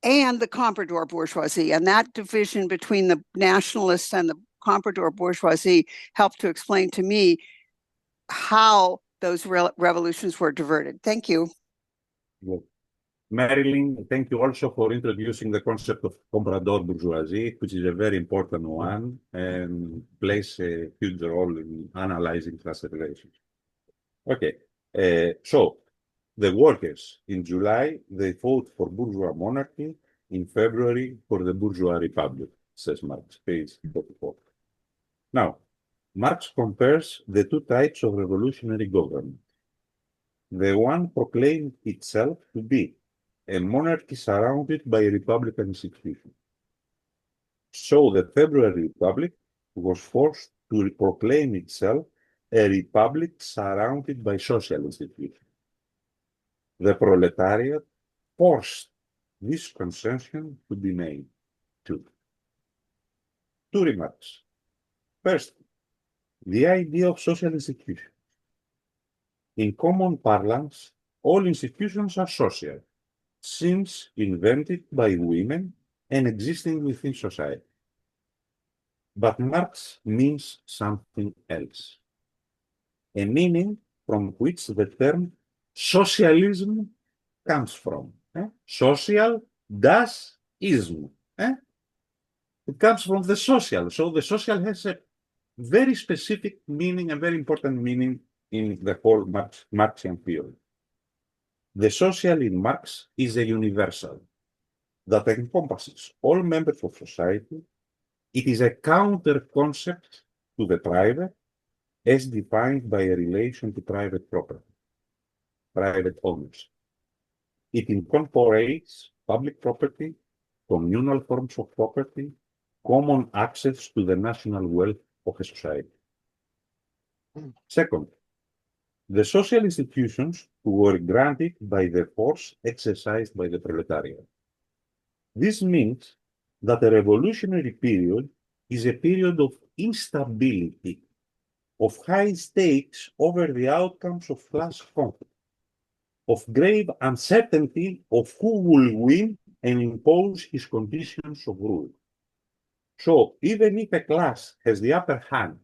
And the comprador bourgeoisie. And that division between the nationalists and the comprador bourgeoisie helped to explain to me how those revolutions were diverted. Thank you. Well, Marilyn, thank you also for introducing the concept of comprador bourgeoisie, which is a very important one and plays a huge role in analyzing class relations. Okay, so the workers in July, they fought for bourgeois monarchy. In February, for the bourgeois republic, says Marx, page 44. Now, Marx compares the two types of revolutionary government. The one proclaimed itself to be a monarchy surrounded by republican institutions. So the February Republic was forced to proclaim itself a republic surrounded by social institutions. The proletariat forced this concession to be made too. Two remarks. First, the idea of social institutions. In common parlance, all institutions are social, since invented by women and existing within society. But Marx means something else, a meaning from which the term socialism comes from. Social das ism. It comes from the social. So the social has a very specific meaning, a very important meaning in the whole Marxian theory. The social in Marx is a universal that encompasses all members of society. It is a counter concept to the private as defined by a relation to private property, private owners. It incorporates public property, communal forms of property, common access to the national wealth of a society. Second, the social institutions were granted by the force exercised by the proletariat. This means that a revolutionary period is a period of instability, of high stakes over the outcomes of class conflict, of grave uncertainty of who will win and impose his conditions of rule. So even if a class has the upper hand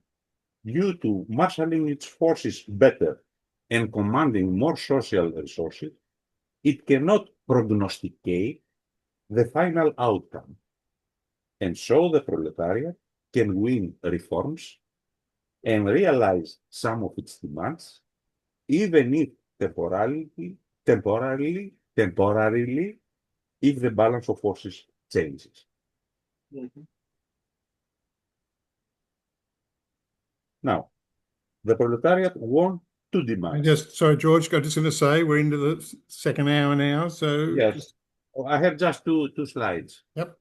due to marshalling its forces better and commanding more social resources, it cannot prognosticate the final outcome. And so the proletariat can win reforms and realize some of its demands, even if temporarily, if the balance of forces changes. Mm-hmm. Now, the proletariat won two demands. Sorry, George, I'm just going to say we're into the second hour now. So yes, I have just two slides. Yep.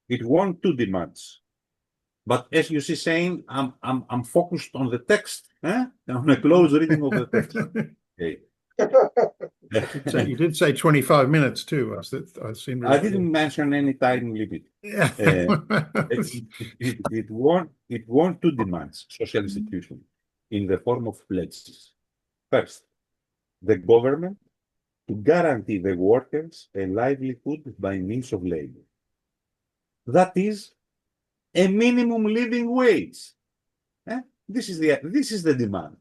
It won two demands. But as you see, saying I'm focused on the text, on a close reading of the text. Okay. So you did say 25 minutes too. I didn't mention any time limit. Yeah. It won two demands, social institution, in the form of pledges. First, the government to guarantee the workers a livelihood by means of labor. That is a minimum living wage. This is the demand.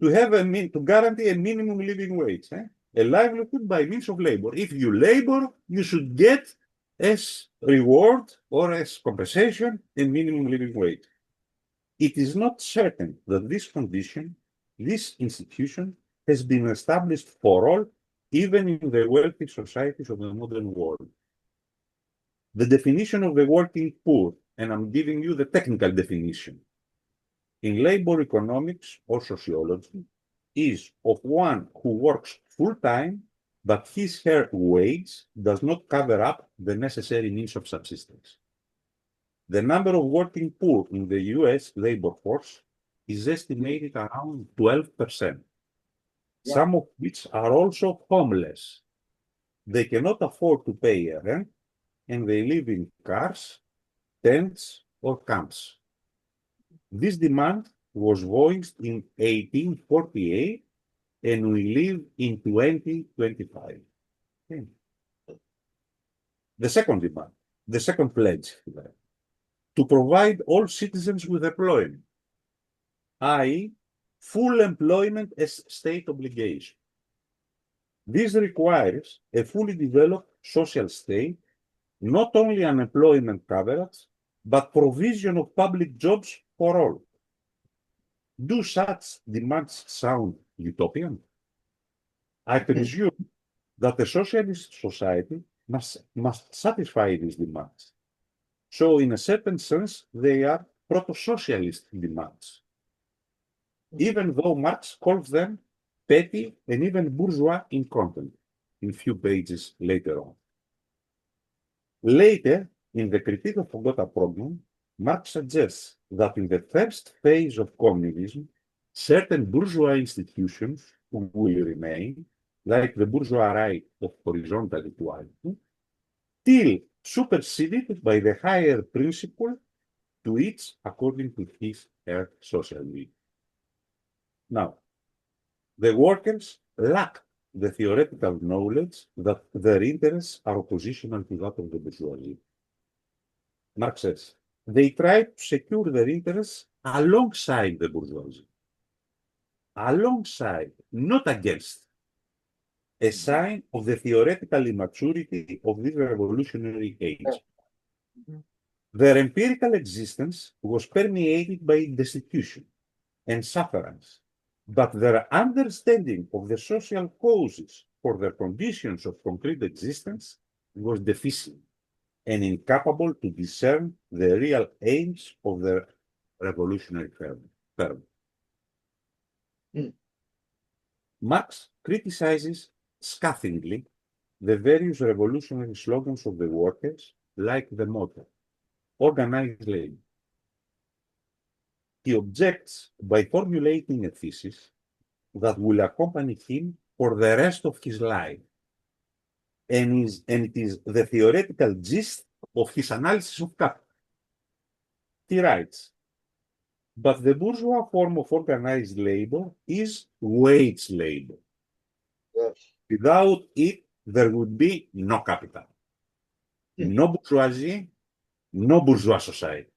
To guarantee a minimum living wage, a livelihood by means of labor. If you labor, you should get as reward or as compensation a minimum living wage. It is not certain that this condition, this institution, has been established for all, even in the wealthy societies of the modern world. The definition of the working poor, and I'm giving you the technical definition, in labor economics or sociology, is of one who works full-time, but her wage does not cover up the necessary means of subsistence. The number of working poor in the US labor force is estimated around 12%, some of which are also homeless. They cannot afford to pay a rent, and they live in cars, tents, or camps. This demand was voiced in 1848, and we live in 2025. Okay. The second demand, the second pledge, to provide all citizens with employment, i.e., full employment as state obligation. This requires a fully developed social state, not only unemployment coverage, but provision of public jobs for all. Do such demands sound utopian? I presume that a socialist society must satisfy these demands. So, in a certain sense, they are proto-socialist demands, even though Marx calls them petty and even bourgeois in content, in few pages later on. Later, in the Critique of Forgotten Problem, Marx suggests that in the first phase of communism, certain bourgeois institutions will remain, like the bourgeois right of horizontal equality, till superseded by the higher principle, to each according to his or her social need. Now, the workers lack the theoretical knowledge that their interests are oppositional to that of the bourgeoisie. Marx says, they try to secure their interests alongside the bourgeoisie. Alongside, not against. A sign of the theoretical immaturity of this revolutionary age. Their empirical existence was permeated by destitution and sufferance, but their understanding of the social causes for their conditions of concrete existence was deficient and incapable to discern the real aims of their revolutionary fervor. Marx criticizes scathingly the various revolutionary slogans of the workers, like the motto, organized labor. He objects by formulating a thesis that will accompany him for the rest of his life, and it is the theoretical gist of his analysis of capital. He writes, but the bourgeois form of organized labor is wage labor. Yes. Without it, there would be no capital, no bourgeoisie, no bourgeois society.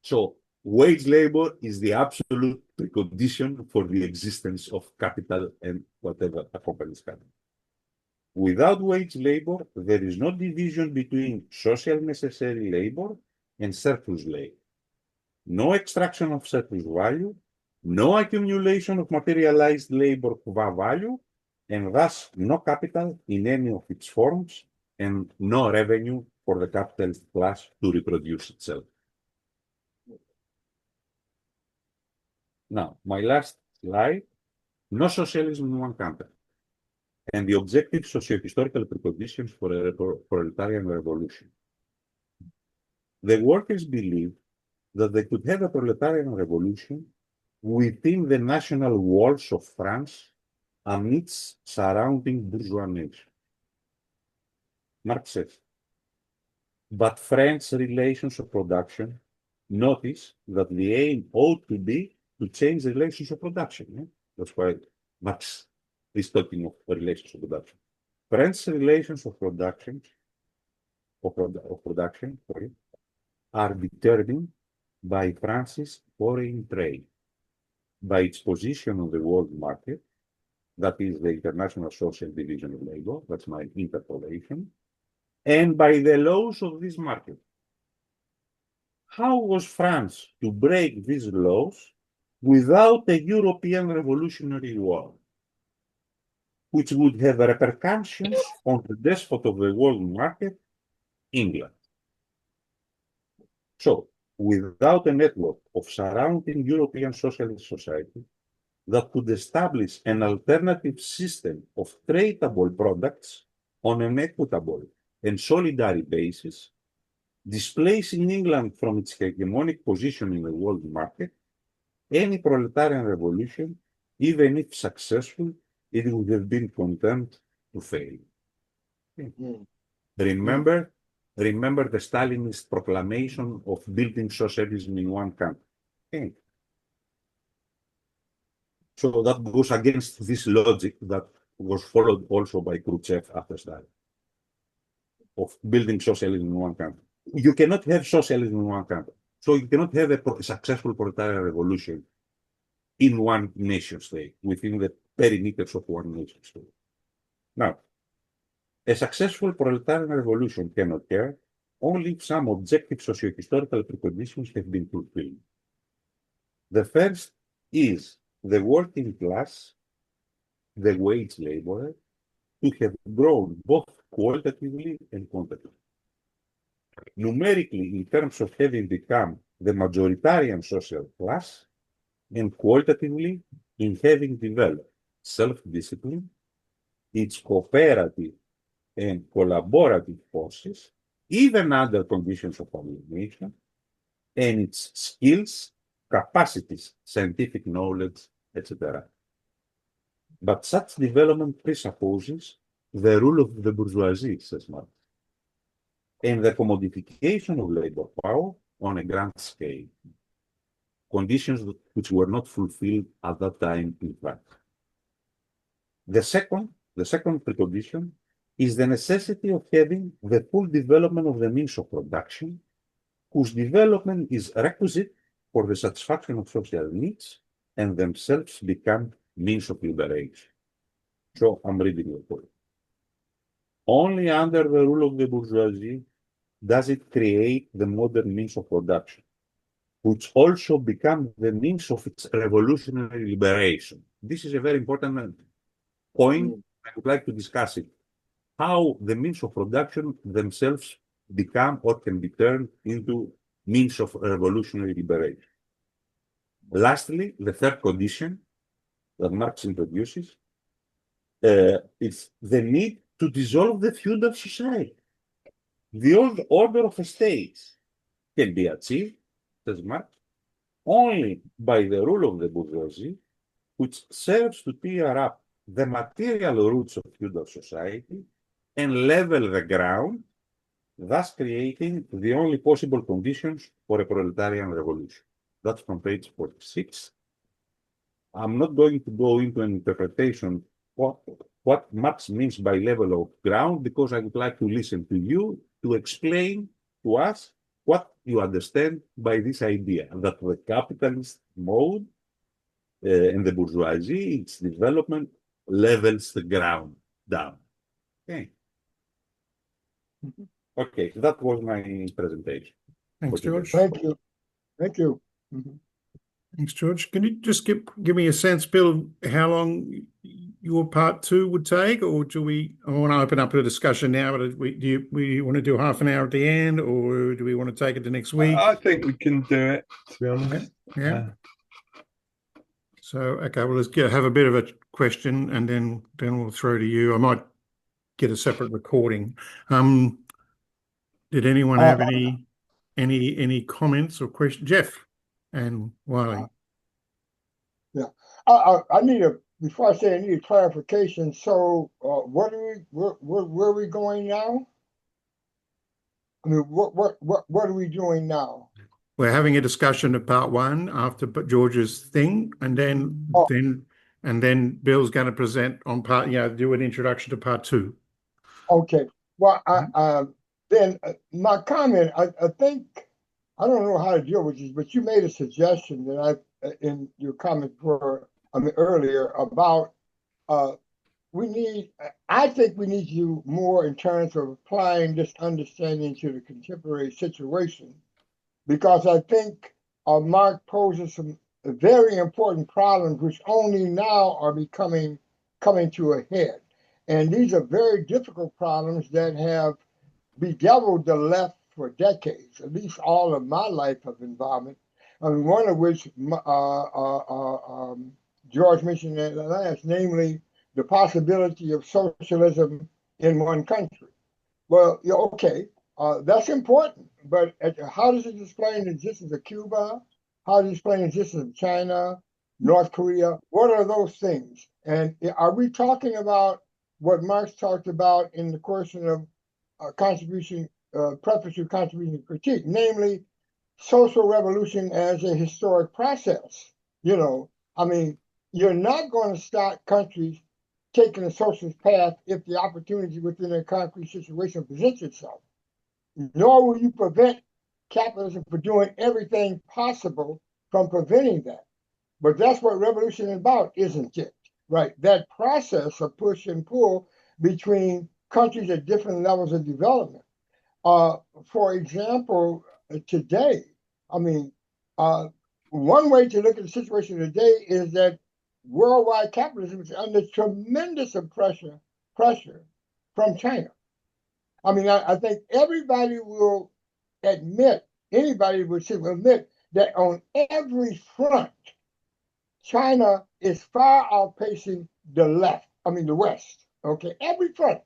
So, wage labor is the absolute precondition for the existence of capital and whatever accompanies capital. Without wage labor, there is no division between social necessary labor and surplus labor. No extraction of surplus value, no accumulation of materialized labor qua value, and thus no capital in any of its forms, and no revenue for the capitalist class to reproduce itself. Now, my last slide, no socialism in one country, and the objective socio-historical preconditions for a proletarian revolution. The workers believed that they could have a proletarian revolution within the national walls of France amidst surrounding bourgeois nations. Marx says, but French relations of production notice that the aim ought to be to change the relations of production. That's why Marx is talking of relations of production. French relations of production, sorry, are determined by France's foreign trade, by its position on the world market, that is the International Social Division of Labor, that's my interpolation, and by the laws of this market. How was France to break these laws without a European Revolutionary War, which would have repercussions on the despot of the world market, England? So, without a network of surrounding European socialist society that could establish an alternative system of tradable products on an equitable and solidary basis, displacing England from its hegemonic position in the world market, any proletarian revolution, even if successful, it would have been condemned to fail. Mm. Remember the Stalinist proclamation of building socialism in one country. Okay. So that goes against this logic that was followed also by Khrushchev after Stalin, of building socialism in one country. You cannot have socialism in one country. So you cannot have a successful proletarian revolution in one nation state, within the perimeters of one nation state. Now, a successful proletarian revolution can occur only if some objective socio-historical preconditions have been fulfilled. The first is the working class, the wage laborer, to have grown both qualitatively and quantitatively. Numerically, in terms of having become the majoritarian social class, and qualitatively in having developed self-discipline, its cooperative and collaborative forces, even under conditions of alienation, and its skills, capacities, scientific knowledge, etc. But such development presupposes the rule of the bourgeoisie, says Marx, and the commodification of labor power on a grand scale, conditions which were not fulfilled at that time in fact. The second precondition is the necessity of having the full development of the means of production, whose development is requisite for the satisfaction of social needs and themselves become means of liberation. So I'm reading the point. Only under the rule of the bourgeoisie does it create the modern means of production, which also become the means of its revolutionary liberation. This is a very important point. I would like to discuss it. How the means of production themselves become or can be turned into means of revolutionary liberation. Lastly, the third condition that Marx introduces is the need to dissolve the feudal society. The old order of estates can be achieved, says Marx, only by the rule of the bourgeoisie, which serves to tear up the material roots of feudal society and level the ground, thus creating the only possible conditions for a proletarian revolution. That's from page 46. I'm not going to go into an interpretation of what Marx means by level of ground, because I would like to listen to you to explain to us what you understand by this idea, that the capitalist mode and the bourgeoisie, its development levels the ground down. Okay. Okay, that was my presentation. Thanks, George. Thank you. Thank you. Mhm. Thanks, George. Can you just give me a sense, Bill, how long your part two would take, or I want to open up a discussion now, but do we want to do half an hour at the end, or do we want to take it to next week? I think we can do it, to be honest. Yeah. So, okay, well, let's have a bit of a question, and then we'll throw to you. I might get a separate recording. Did anyone have any comments or questions? Jeff and Wiley. Yeah, I need before I say I need a clarification. So, where are we going now? I mean, what are we doing now? We're having a discussion of part one after George's thing, and then And then Bill's going to present on part, do an introduction to part 2. Okay. Well, then my comment, I think, I don't know how to deal with this, but you made a suggestion that in your comment earlier about I think we need to do more in terms of applying this understanding to the contemporary situation, because I think Mark poses some very important problems which only now are coming to a head. And these are very difficult problems that have bedeviled the left for decades, at least all of my life of involvement. I mean, one of which George mentioned at last, namely the possibility of socialism in one country. Well, yeah, okay, that's important, but how does it explain the existence of Cuba? How does it explain the existence of China, North Korea? What are those things? And are we talking about what Marx talked about in the course of preface to Contribution to Critique, namely social revolution as a historic process? I mean, you're not going to stop countries taking a socialist path if the opportunity within a concrete situation presents itself. Nor will you prevent capitalism from doing everything possible from preventing that. But that's what revolution is about, isn't it? Right. That process of push and pull between countries at different levels of development. For example, today, I mean, one way to look at the situation today is that worldwide capitalism is under tremendous pressure from China. I mean, I think everybody will admit, anybody will admit that on every front, China is far outpacing the West, okay? Every front,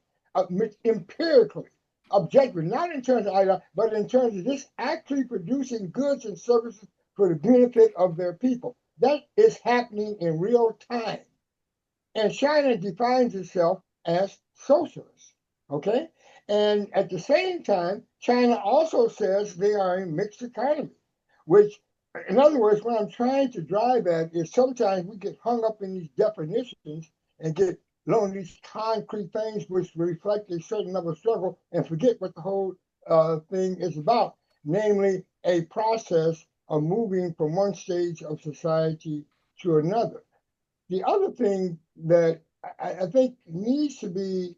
empirically, objectively, not in terms of either, but in terms of this actually producing goods and services for the benefit of their people. That is happening in real time. And China defines itself as socialist, okay? And at the same time, China also says they are a mixed economy, which, in other words, what I'm trying to drive at is sometimes we get hung up in these definitions and get on these concrete things which reflect a certain level of struggle and forget what the whole thing is about, namely a process of moving from one stage of society to another. The other thing that I think needs to be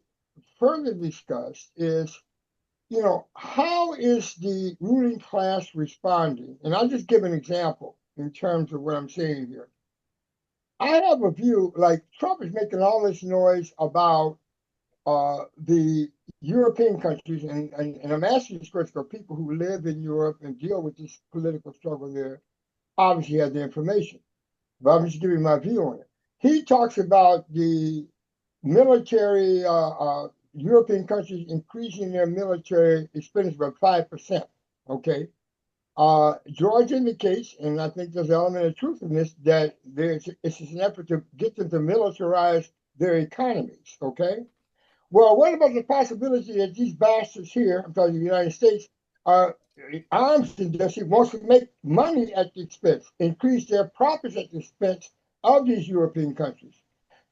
further discussed is, how is the ruling class responding? And I'll just give an example in terms of what I'm saying here. I have a view, like Trump is making all this noise about the European countries, and I'm asking this question for people who live in Europe and deal with this political struggle there, obviously have the information, but I'm just giving my view on it. He talks about the military, European countries increasing their military expenditure by 5%. Okay. George indicates, and I think there's an element of truth in this, that it's an effort to get them to militarize their economies. Okay. Well, what about the possibility that these bastards here, I'm talking the United States, are arms industry wants to make money at the expense, increase their profits at the expense of these European countries,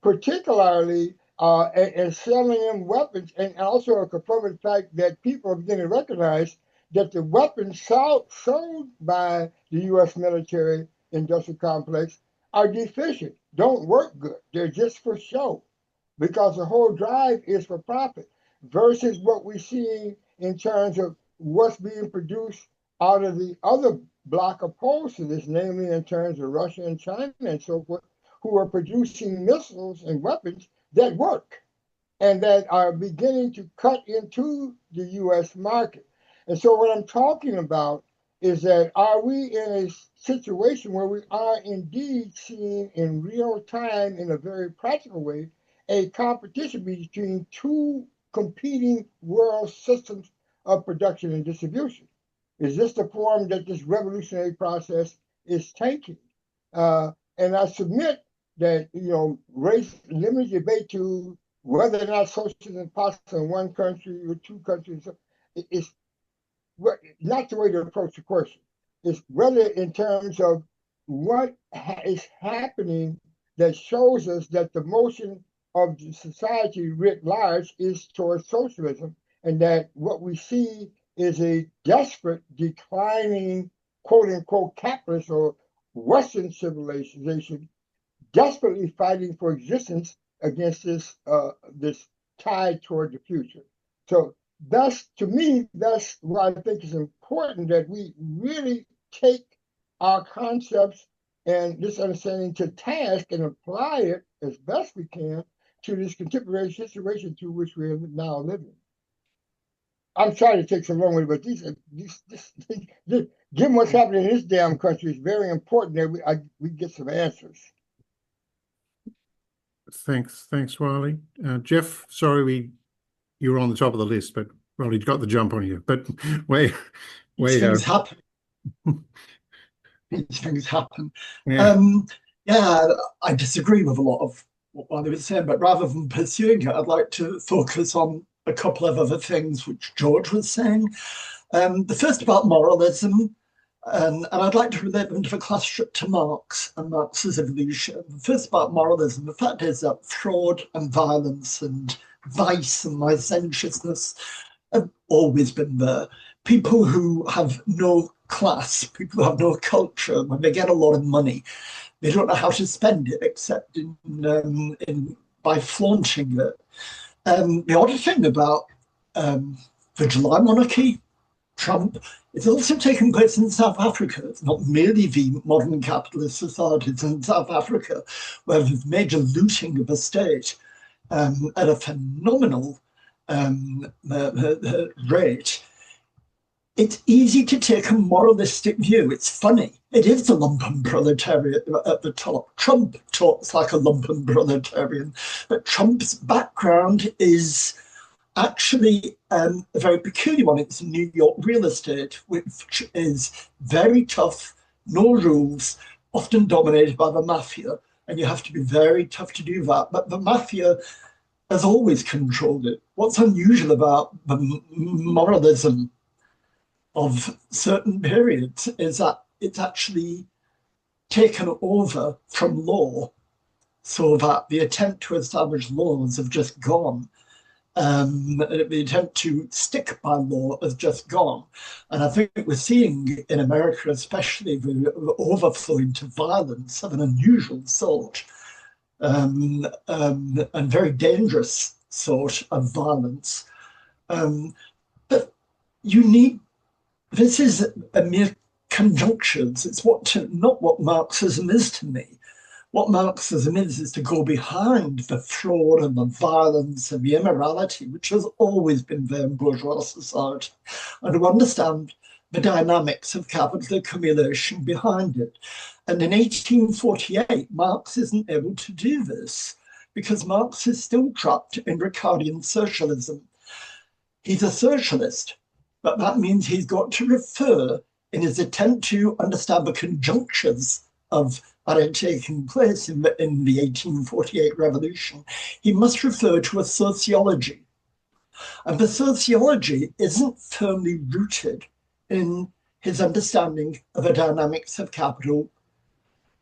particularly and selling them weapons, and also a confirming fact that people are beginning to recognize that the weapons sold by the U.S. military industrial complex are deficient, don't work good. They're just for show, because the whole drive is for profit, versus what we're seeing in terms of what's being produced out of the other block opposed to this, namely in terms of Russia and China and so forth, who are producing missiles and weapons that work and that are beginning to cut into the U.S. market. And so what I'm talking about is that, are we in a situation where we are indeed seeing in real time, in a very practical way, a competition between two competing world systems of production and distribution? Is this the form that this revolutionary process is taking? And I submit that, race limits debate to whether or not socialism is possible in one country or two countries is not the way to approach the question. It's whether in terms of what is happening that shows us that the motion of the society writ large is towards socialism, and that what we see is a desperate, declining, quote unquote, capitalist or Western civilization desperately fighting for existence against this tide toward the future. So to me, that's why I think it's important that we really take our concepts and this understanding to task and apply it as best we can to this contemporary situation through which we are now living. I'm sorry to take so long way, but given what's happening in this damn country, it's very important that we get some answers. Thanks, Riley. Jeff, sorry you were on the top of the list, but Riley got the jump on you. But where These you go? things happen. These things happen. Yeah. Yeah, I disagree with a lot of what Riley was saying, but rather than pursuing it, I'd like to focus on a couple of other things which George was saying. The first about moralism, and I'd like to relate them to the class trip to Marx and Marx's evolution. The first about moralism, the fact is that fraud and violence and vice and licentiousness have always been there. People who have no class, people who have no culture, when they get a lot of money, they don't know how to spend it except by flaunting it. The other thing about the July monarchy, Trump, it's also taken place in South Africa. It's not merely the modern capitalist societies in South Africa, where there's major looting of the state at a phenomenal rate. It's easy to take a moralistic view. It's funny. It is the lumpen proletariat at the top. Trump talks like a lumpen proletarian, but Trump's background is actually a very peculiar one. It's New York real estate, which is very tough, no rules, often dominated by the mafia, and you have to be very tough to do that. But the mafia has always controlled it. What's unusual about the moralism of certain periods is that it's actually taken over from law, so that the attempt to establish laws have just gone. The attempt to stick by law has just gone. And I think we're seeing in America, especially, the overflow into violence of an unusual sort, and very dangerous sort of violence. But you need, this is a mere conjunctions. It's not what Marxism is to me. What Marxism is to go behind the fraud and the violence and the immorality, which has always been there in bourgeois society, and to understand the dynamics of capital accumulation behind it. And in 1848, Marx isn't able to do this because Marx is still trapped in Ricardian socialism. He's a socialist, but that means he's got to refer, in his attempt to understand the conjunctures of that had taken place in the 1848 revolution, he must refer to a sociology. And the sociology isn't firmly rooted in his understanding of the dynamics of capital.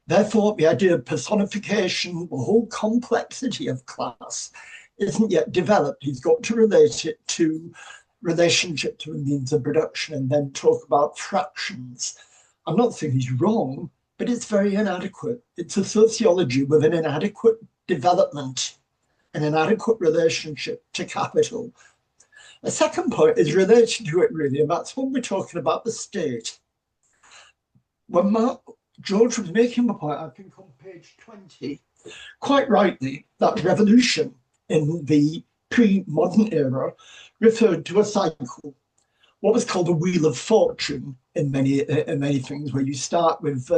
Therefore, the idea of personification, the whole complexity of class, isn't yet developed. He's got to relate it to relationship to the means of production and then talk about fractions. I'm not saying he's wrong, but it's very inadequate. It's a sociology with an inadequate development, an inadequate relationship to capital. A second point is related to it really, and that's when we're talking about the state. When George was making the point, I think on page 20, quite rightly, that revolution in the pre-modern era referred to a cycle, what was called the wheel of fortune in many things, where you start with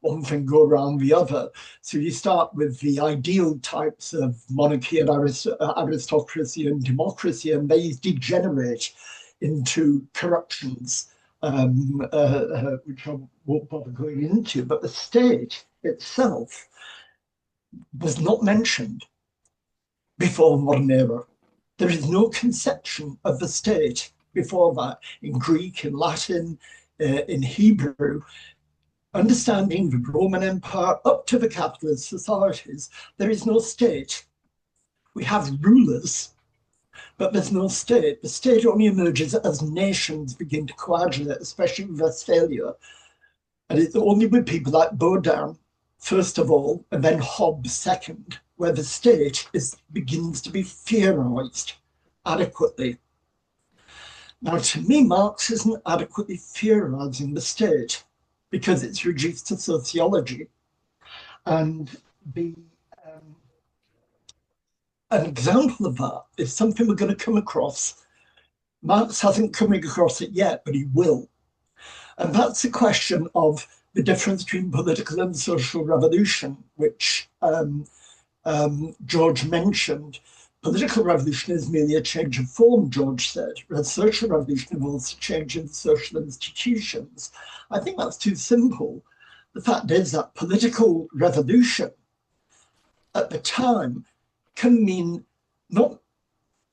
one thing, go around the other. So you start with the ideal types of monarchy and aristocracy and democracy, and they degenerate into corruptions, which I won't bother going into. But the state itself was not mentioned before the modern era. There is no conception of the state before that in Greek, in Latin, in Hebrew. understanding the Roman Empire up to the capitalist societies, there is no state. We have rulers, but there's no state. The state only emerges as nations begin to coagulate, especially with Westphalia. And it's only with people like Baudin, first of all, and then Hobbes second, where the state begins to be theorized adequately. Now, to me, Marx isn't adequately theorizing the state because it's reduced to sociology. And an example of that is something we're going to come across. Marx hasn't come across it yet, but he will. And that's the question of the difference between political and social revolution, which George mentioned. Political revolution is merely a change of form, George said, whereas social revolution involves a change in social institutions. I think that's too simple. The fact is that political revolution at the time can mean not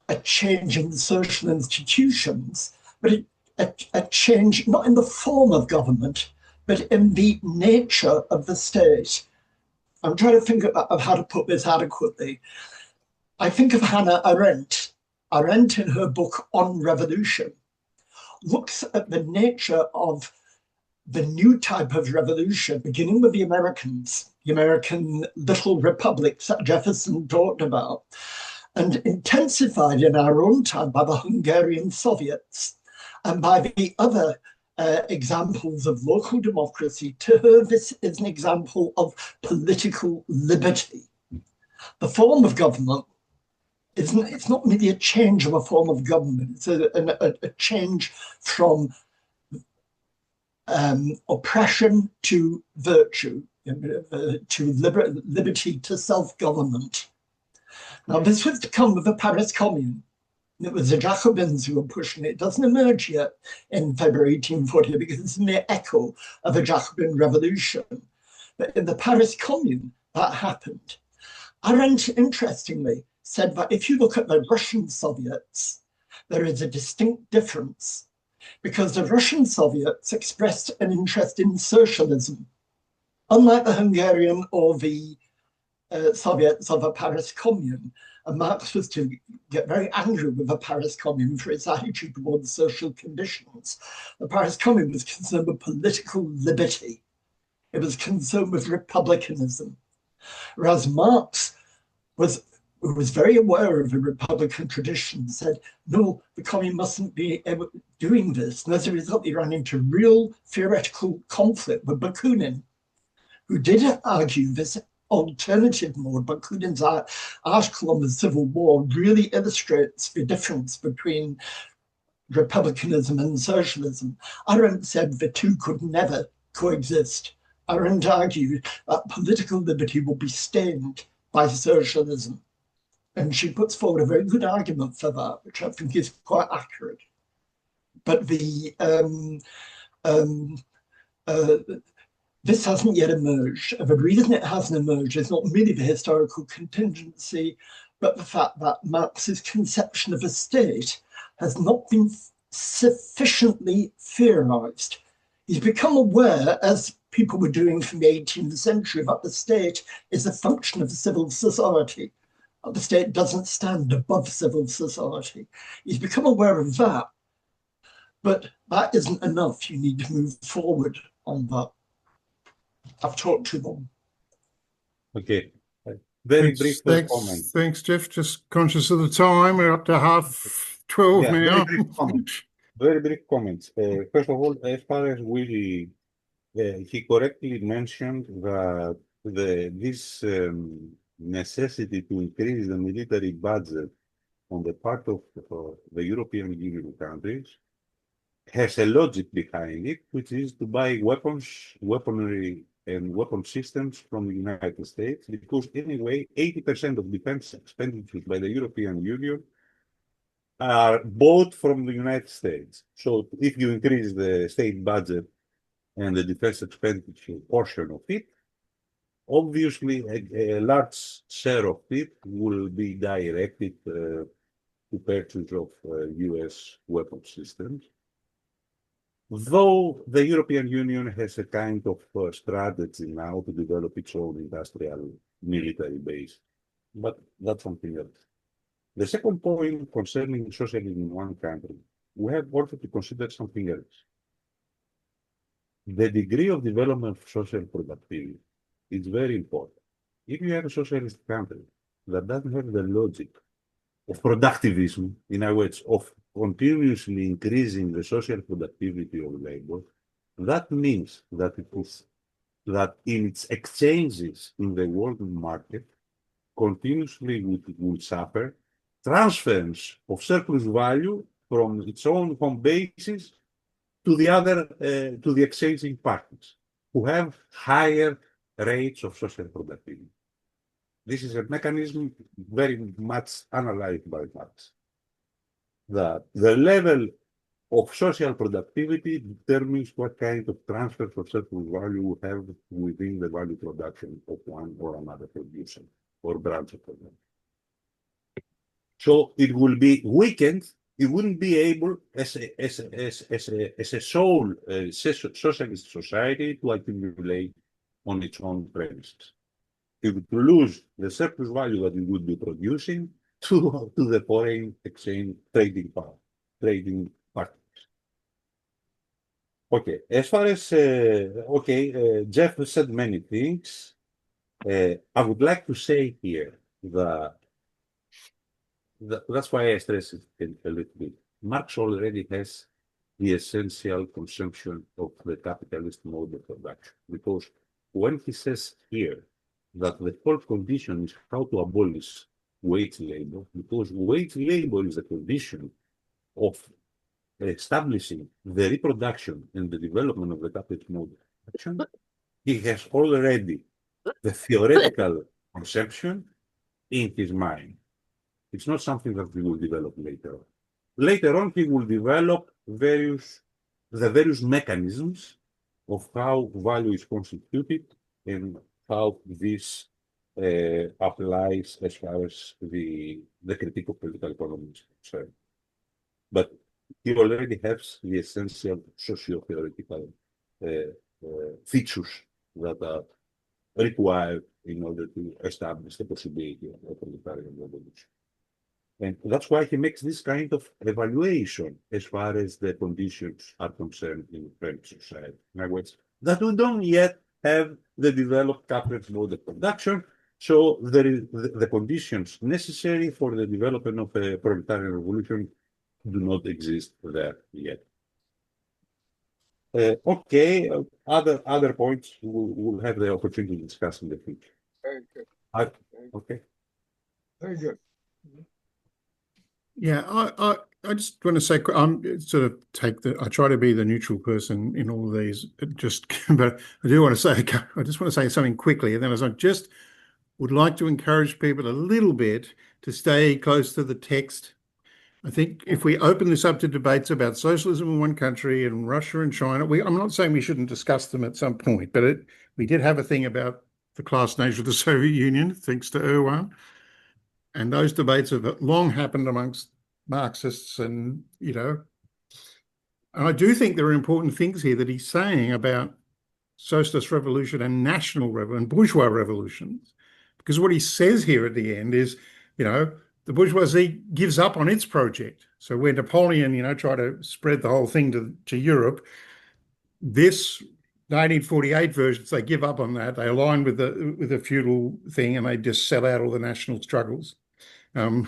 a change in social institutions, but a change not in the form of government, but in the nature of the state. I'm trying to think of how to put this adequately. I think of Hannah Arendt. Arendt, in her book On Revolution, looks at the nature of the new type of revolution, beginning with the Americans, the American little republics that Jefferson talked about, and intensified in our own time by the Hungarian Soviets and by the other examples of local democracy. To her, this is an example of political liberty. The form of government it's not merely a change of a form of government, it's a change from oppression to virtue, to liberty to self-government. Now, this was to come with the Paris Commune. It was the Jacobins who were pushing it. It doesn't emerge yet in February 1840 because it's a mere echo of a Jacobin revolution. But in the Paris Commune, that happened. Arendt, interestingly, said that if you look at the Russian Soviets, there is a distinct difference because the Russian Soviets expressed an interest in socialism, unlike the Hungarian or the Soviets of the Paris Commune. And Marx was to get very angry with the Paris Commune for its attitude towards social conditions. The Paris Commune was concerned with political liberty. It was concerned with republicanism. Whereas Marx was very aware of the Republican tradition, said, no, the Commune mustn't be doing this. And as a result, he ran into real theoretical conflict with Bakunin, who did argue this alternative mode. Bakunin's article on the Civil War really illustrates the difference between republicanism and socialism. Arendt said the two could never coexist. Arendt argued that political liberty will be stained by socialism. And she puts forward a very good argument for that, which I think is quite accurate. But this hasn't yet emerged. And the reason it hasn't emerged is not merely the historical contingency, but the fact that Marx's conception of a state has not been sufficiently theorized. He's become aware, as people were doing from the 18th century, that the state is a function of civil society. The state doesn't stand above civil society. He's become aware of that, but that isn't enough. You need to move forward on that. I've talked too long. Okay. Very brief comment. Thanks, Jeff. Just conscious of the time. We're up to 12 Yeah, now. Very brief comments. First of all, as far as Willie, he correctly mentioned that this necessity to increase the military budget on the part of the European Union countries has a logic behind it, which is to buy weaponry and weapon systems from the United States, because anyway, 80% of defense expenditures by the European Union are bought from the United States. So if you increase the state budget and the defense expenditure portion of it, obviously a large share of it will be directed to purchase of US weapon systems. though the European Union has a kind of strategy now to develop its own industrial military base, but that's something else. The second point concerning socialism in one country, we have also to consider something else. The degree of development of social productivity is very important. If you have a socialist country that doesn't have the logic of productivism, in other words, of continuously increasing the social productivity of labor, that means that that in its exchanges in the world market, continuously will suffer transfers of surplus value from its own home bases to the other, to the exchanging partners who have higher rates of social productivity. This is a mechanism very much analyzed by Marx. That the level of social productivity determines what kind of transfer of surplus value we have within the value production of one or another producer or branch of production. So it will be weakened. It wouldn't be able, as a sole socialist society, to accumulate on its own premises. It would lose the surplus value that it would be producing to the foreign exchange trading partners. Okay, as far as Jeff said many things. I would like to say here that that's why I stress it a little bit. Marx already has the essential consumption of the capitalist mode of production, because when he says here that the whole condition is how to abolish wage labor, because wage labor is the condition of establishing the reproduction and the development of the capitalist mode of production, he has already the theoretical conception in his mind. It's not something that he will develop later on. Later on, he will develop the various mechanisms of how value is constituted and how this applies as far as the critique of political economy is concerned. But he already has the essential socio-theoretical features that are required in order to establish the possibility of a proletarian revolution. And that's why he makes this kind of evaluation as far as the conditions are concerned in French society. In other words, that we don't yet have the developed capitalist mode of production, so there is the conditions necessary for the development of a proletarian revolution do not exist there yet. Other points we'll have the opportunity to discuss in the future. Very good. Okay. Very good. Yeah, I just want to say, I'm sort of I try to be the neutral person in all of these, but I do want to say, I just want to say something quickly, and then I just would like to encourage people a little bit to stay close to the text. I think if we open this up to debates about socialism in one country and Russia and China, I'm not saying we shouldn't discuss them at some point, but we did have a thing about the class nature of the Soviet Union, thanks to Erdogan. And those debates have long happened amongst Marxists and I do think there are important things here that he's saying about socialist revolution and national revolution and bourgeois revolutions. Because what he says here at the end is, the bourgeoisie gives up on its project. So where Napoleon, tried to spread the whole thing to Europe, this 1948 versions, they give up on that. They align with the feudal thing and they just sell out all the national struggles. And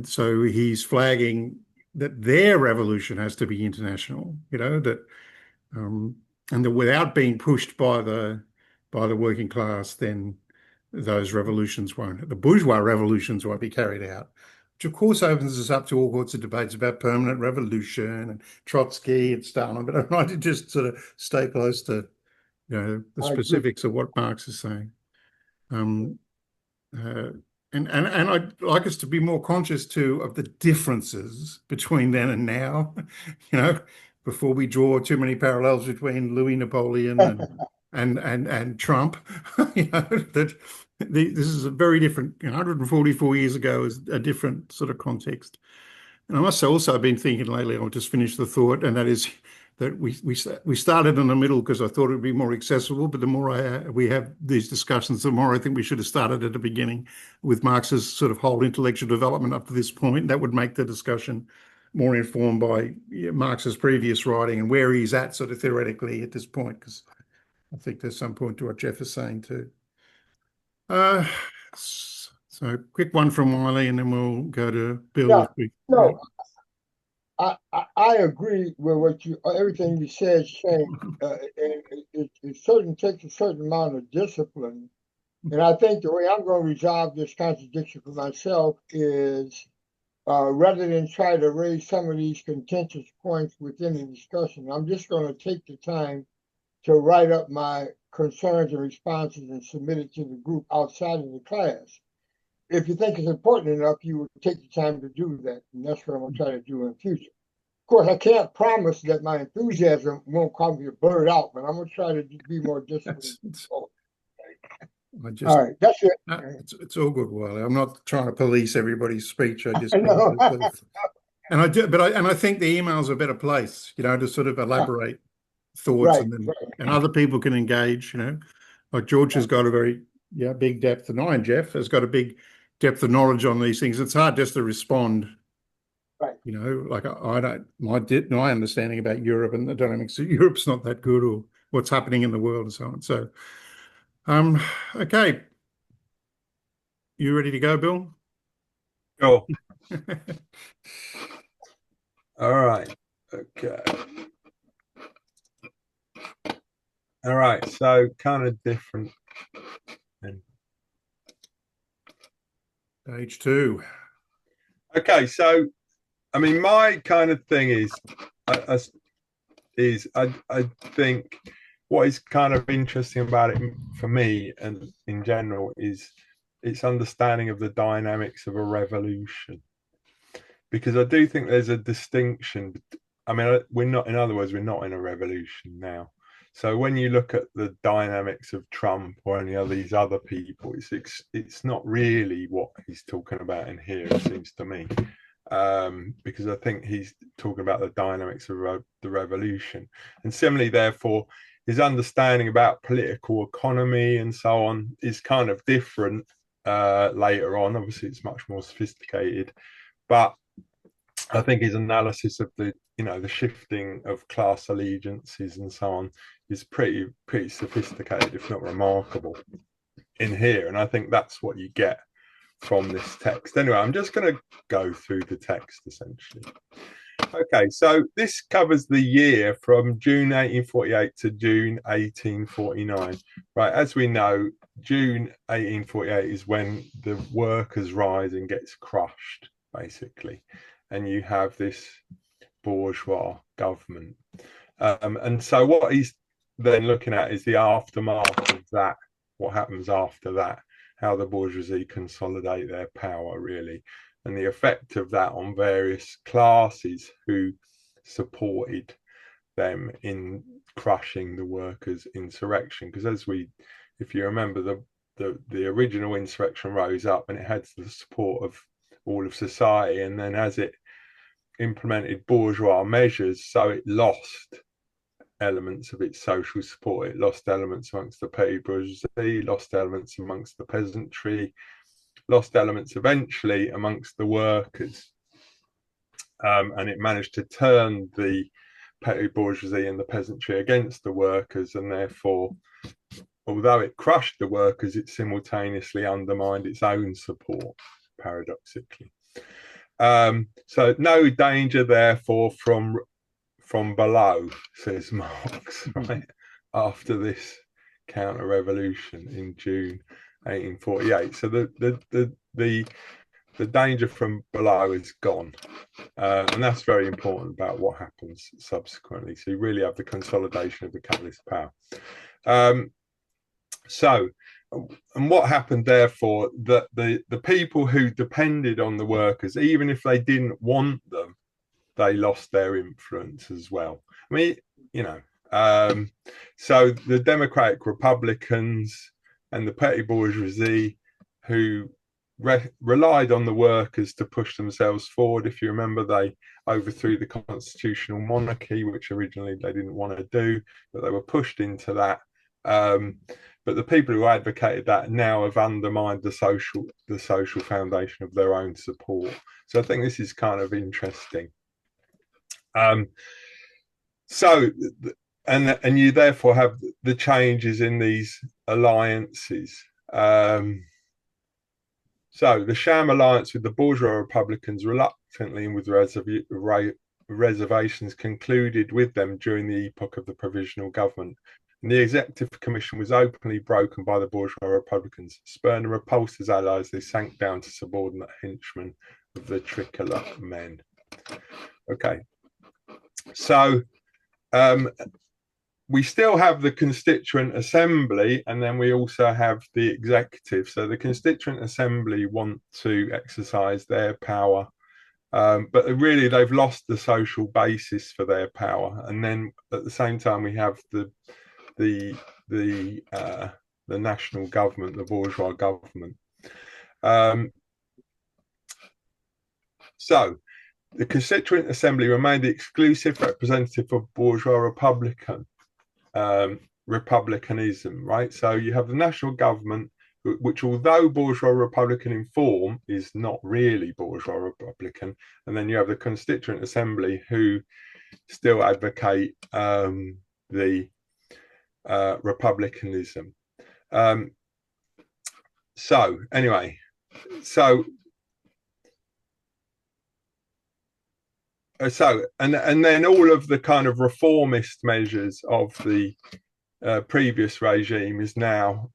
so he's flagging that their revolution has to be international, and that without being pushed by the working class, then those revolutions the bourgeois revolutions won't be carried out, which of course opens us up to all sorts of debates about permanent revolution and Trotsky and Stalin. But I'd like to just sort of stay close to, the specifics of what Marx is saying. And I'd like us to be more conscious too of the differences between then and now, before we draw too many parallels between Louis Napoleon and Trump. That this is a very different. 144 years ago is a different sort of context. And I must say also I've been thinking lately, I'll just finish the thought, and that is that we started in the middle because I thought it would be more accessible, but the more we have these discussions, the more I think we should have started at the beginning with Marx's sort of whole intellectual development up to this point. That would make the discussion more informed by Marx's previous writing and where he's at sort of theoretically at this point, because I think there's some point to what Jeff is saying too. So quick one from Wiley, and then we'll go to Bill. Yeah, no, I agree with what everything you said, Shane. And it certainly takes a certain amount of discipline. And I think the way I'm going to resolve this contradiction for myself is rather than try to raise some of these contentious points within the discussion, I'm just going to take the time to write up my concerns and responses and submit it to the group outside of the class. If you think it's important enough, you would take the time to do that. And that's what I'm going to try to do in the future. Of course, I can't promise that my enthusiasm won't cause me to blurt out, but I'm going to try to be more disciplined. All right, that's it. It's all good, Wiley. I'm not trying to police everybody's speech. I just know. and I do, but I think the email's a better place, to sort of elaborate thoughts, Right, and other people can engage. Like George has got a very big depth, and Jeff has got a big depth of knowledge on these things. It's hard just to respond. Right. Like I don't, my understanding about Europe and the dynamics of Europe's not that good, or what's happening in the world and so on. So, okay. You ready to go, Bill? Sure. All right. Okay. All right. So kind of different. Page 2. Okay. So, I mean, my kind of thing is I think what is kind of interesting about it for me and in general is its understanding of the dynamics of a revolution, because I do think there's a distinction. I mean, in other words, we're not in a revolution now. So when you look at the dynamics of Trump or any of these other people, it's not really what he's talking about in here, it seems to me. Because I think he's talking about the dynamics of the revolution. And similarly, therefore, his understanding about political economy and so on is kind of different later on. Obviously, it's much more sophisticated. But I think his analysis of the shifting of class allegiances and so on is pretty sophisticated, if not remarkable, in here. And I think that's what you get from this text. Anyway, I'm just going to go through the text essentially. Okay, so this covers the year from June 1848 to June 1849. Right, as we know, June 1848 is when the workers' rising gets crushed, basically, and you have this bourgeois government. And so what he's then looking at is the aftermath of that, what happens after that, how the bourgeoisie consolidate their power, really, and the effect of that on various classes who supported them in crushing the workers' insurrection. Because if you remember, the original insurrection rose up and it had the support of all of society, and then as it implemented bourgeois measures, so it lost elements of its social support. It lost elements amongst the petty bourgeoisie, lost elements amongst the peasantry, lost elements eventually amongst the workers. And it managed to turn the petty bourgeoisie and the peasantry against the workers, and therefore, although it crushed the workers, it simultaneously undermined its own support, paradoxically. So no danger, therefore, from below, says Marx, right, after this counter-revolution in June 1848. So the danger from below is gone, and that's very important about what happens subsequently. So you really have the consolidation of the capitalist power. And what happened, therefore, that the people who depended on the workers, even if they didn't want them, they lost their influence as well. I mean, so the Democratic Republicans and the petty bourgeoisie, who relied on the workers to push themselves forward. If you remember, they overthrew the constitutional monarchy, which originally they didn't want to do, but they were pushed into that. But the people who advocated that now have undermined the social foundation of their own support. So I think this is kind of interesting. So, and you therefore have the changes in these alliances. So the sham alliance with the bourgeois Republicans reluctantly and with reservations concluded with them during the epoch of the provisional government. And the executive commission was openly broken by the bourgeois Republicans. Spurned and repulsed as allies, they sank down to subordinate henchmen of the tricolor men. Okay, so we still have the Constituent Assembly, and then we also have the executive. So the Constituent Assembly want to exercise their power, but really they've lost the social basis for their power. And then at the same time, we have the national government, the bourgeois government. So the Constituent Assembly remained the exclusive representative of bourgeois republicanism, right? So you have the national government, which, although bourgeois republican in form, is not really bourgeois republican, and then you have the Constituent Assembly, who still advocate the republicanism. So anyway, and then all of the kind of reformist measures of the previous regime is now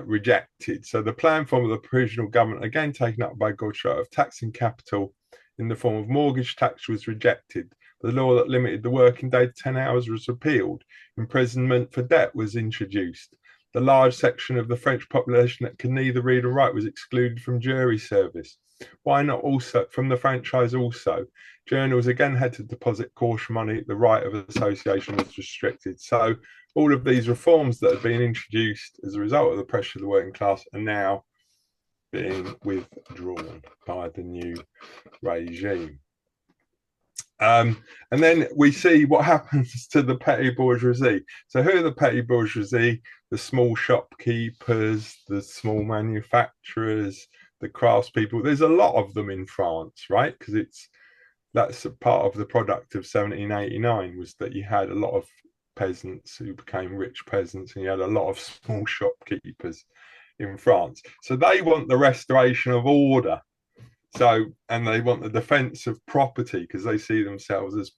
rejected. So the plan form of the provisional government, again taken up by Gauchot, of taxing capital in the form of mortgage tax was rejected. The law that limited the working day to 10 hours was repealed. Imprisonment for debt was introduced. The large section of the French population that can neither read or write was excluded from jury service. Why not also from the franchise also? Journals again had to deposit caution money. The right of association was restricted. So all of these reforms that have been introduced as a result of the pressure of the working class are now being withdrawn by the new regime. And then we see what happens to the petty bourgeoisie. So who are the petty bourgeoisie? The small shopkeepers, the small manufacturers, the craftspeople. There's a lot of them in France, right? Because that's a part of the product of 1789, was that you had a lot of peasants who became rich peasants, and you had a lot of small shopkeepers in France. So they want the restoration of order. So, and they want the defense of property, because they see themselves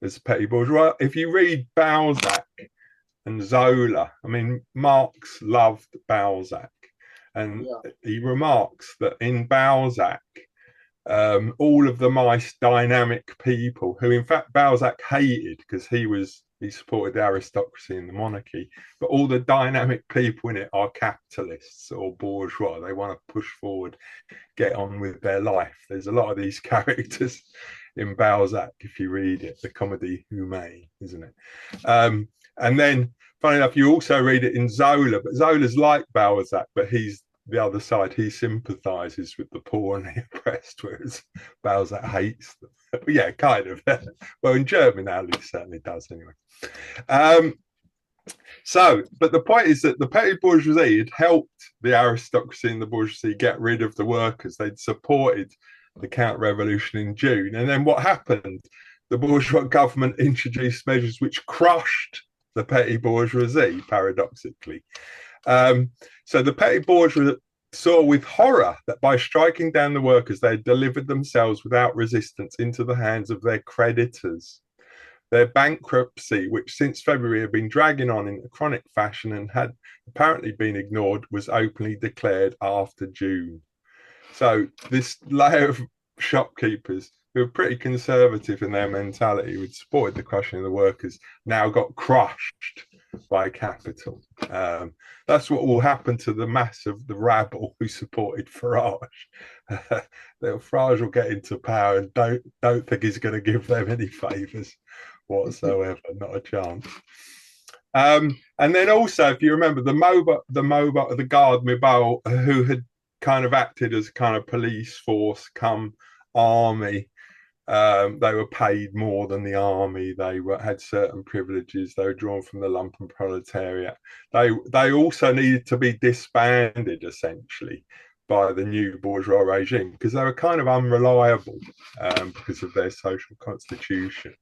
as petty bourgeois. If you read Balzac and Zola, I mean, Marx loved Balzac, and he remarks that in Balzac, all of the nice dynamic people who in fact Balzac hated, because he supported the aristocracy and the monarchy, but all the dynamic people in it are capitalists or bourgeois. They want to push forward, get on with their life. There's a lot of these characters in Balzac if you read it, the Comedy Humaine, isn't it? And then funny enough, you also read it in Zola, but Zola's like Balzac, but he's the other side. He sympathizes with the poor and the oppressed, whereas Balzac hates them. Yeah, kind of. Well, in German, Ali certainly does anyway. But the point is that the petty bourgeoisie had helped the aristocracy and the bourgeoisie get rid of the workers. They'd supported the counter-revolution in June. And then what happened? The bourgeois government introduced measures which crushed the petty bourgeoisie, paradoxically. So the petty bourgeoisie saw with horror that by striking down the workers, they had delivered themselves without resistance into the hands of their creditors. Their bankruptcy, which since February had been dragging on in a chronic fashion and had apparently been ignored, was openly declared after June. So this layer of shopkeepers, who were pretty conservative in their mentality, who supported the crushing of the workers, now got crushed by capital. That's what will happen to the mass of the rabble who supported Farage. Farage will get into power and don't think he's going to give them any favours whatsoever, not a chance. And then also, if you remember, the Garde Mobile, who had kind of acted as kind of police force come army. They were paid more than the army. They had certain privileges. They were drawn from the lumpen proletariat. They also needed to be disbanded, essentially, by the new bourgeois regime because they were kind of unreliable because of their social constitution.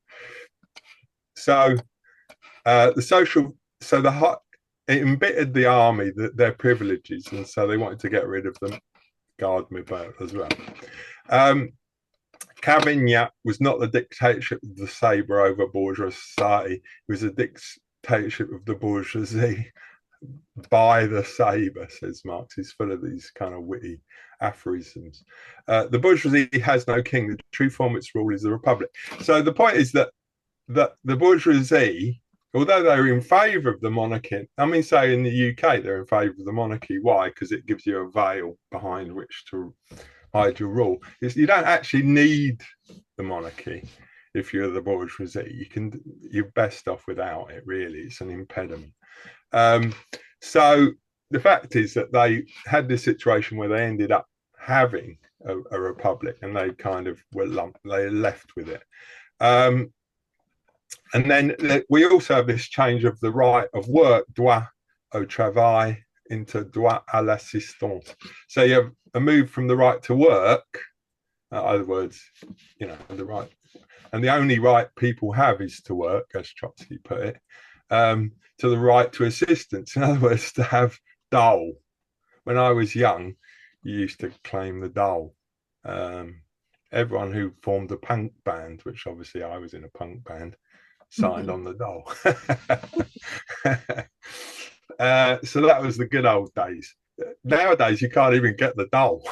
So it embittered the army, their privileges, and so they wanted to get rid of them. Garde Mobile as well. Cavaignac was not the dictatorship of the sabre over bourgeois society. It was a dictatorship of the bourgeoisie by the sabre, says Marx. He's full of these kind of witty aphorisms. The bourgeoisie has no king. The true form of its rule is the republic. So the point is that the bourgeoisie, although they're in favour of the monarchy, I mean, say in the UK, they're in favour of the monarchy. Why? Because it gives you a veil behind which to hide your rule. You don't actually need the monarchy if you're the bourgeoisie. You're best off without it, really. It's an impediment. So the fact is that they had this situation where they ended up having a republic, and they kind of they left with it. And then we also have this change of the right of work, droit au travail, into droit à l'assistance. So you have a move from the right to work, in other words, the right, and the only right people have is to work, as Trotsky put it, to the right to assistance. In other words, to have dole. When I was young, you used to claim the dole. Everyone who formed a punk band, which obviously I was in a punk band, signed on the dole. So that was the good old days. Nowadays, you can't even get the dole.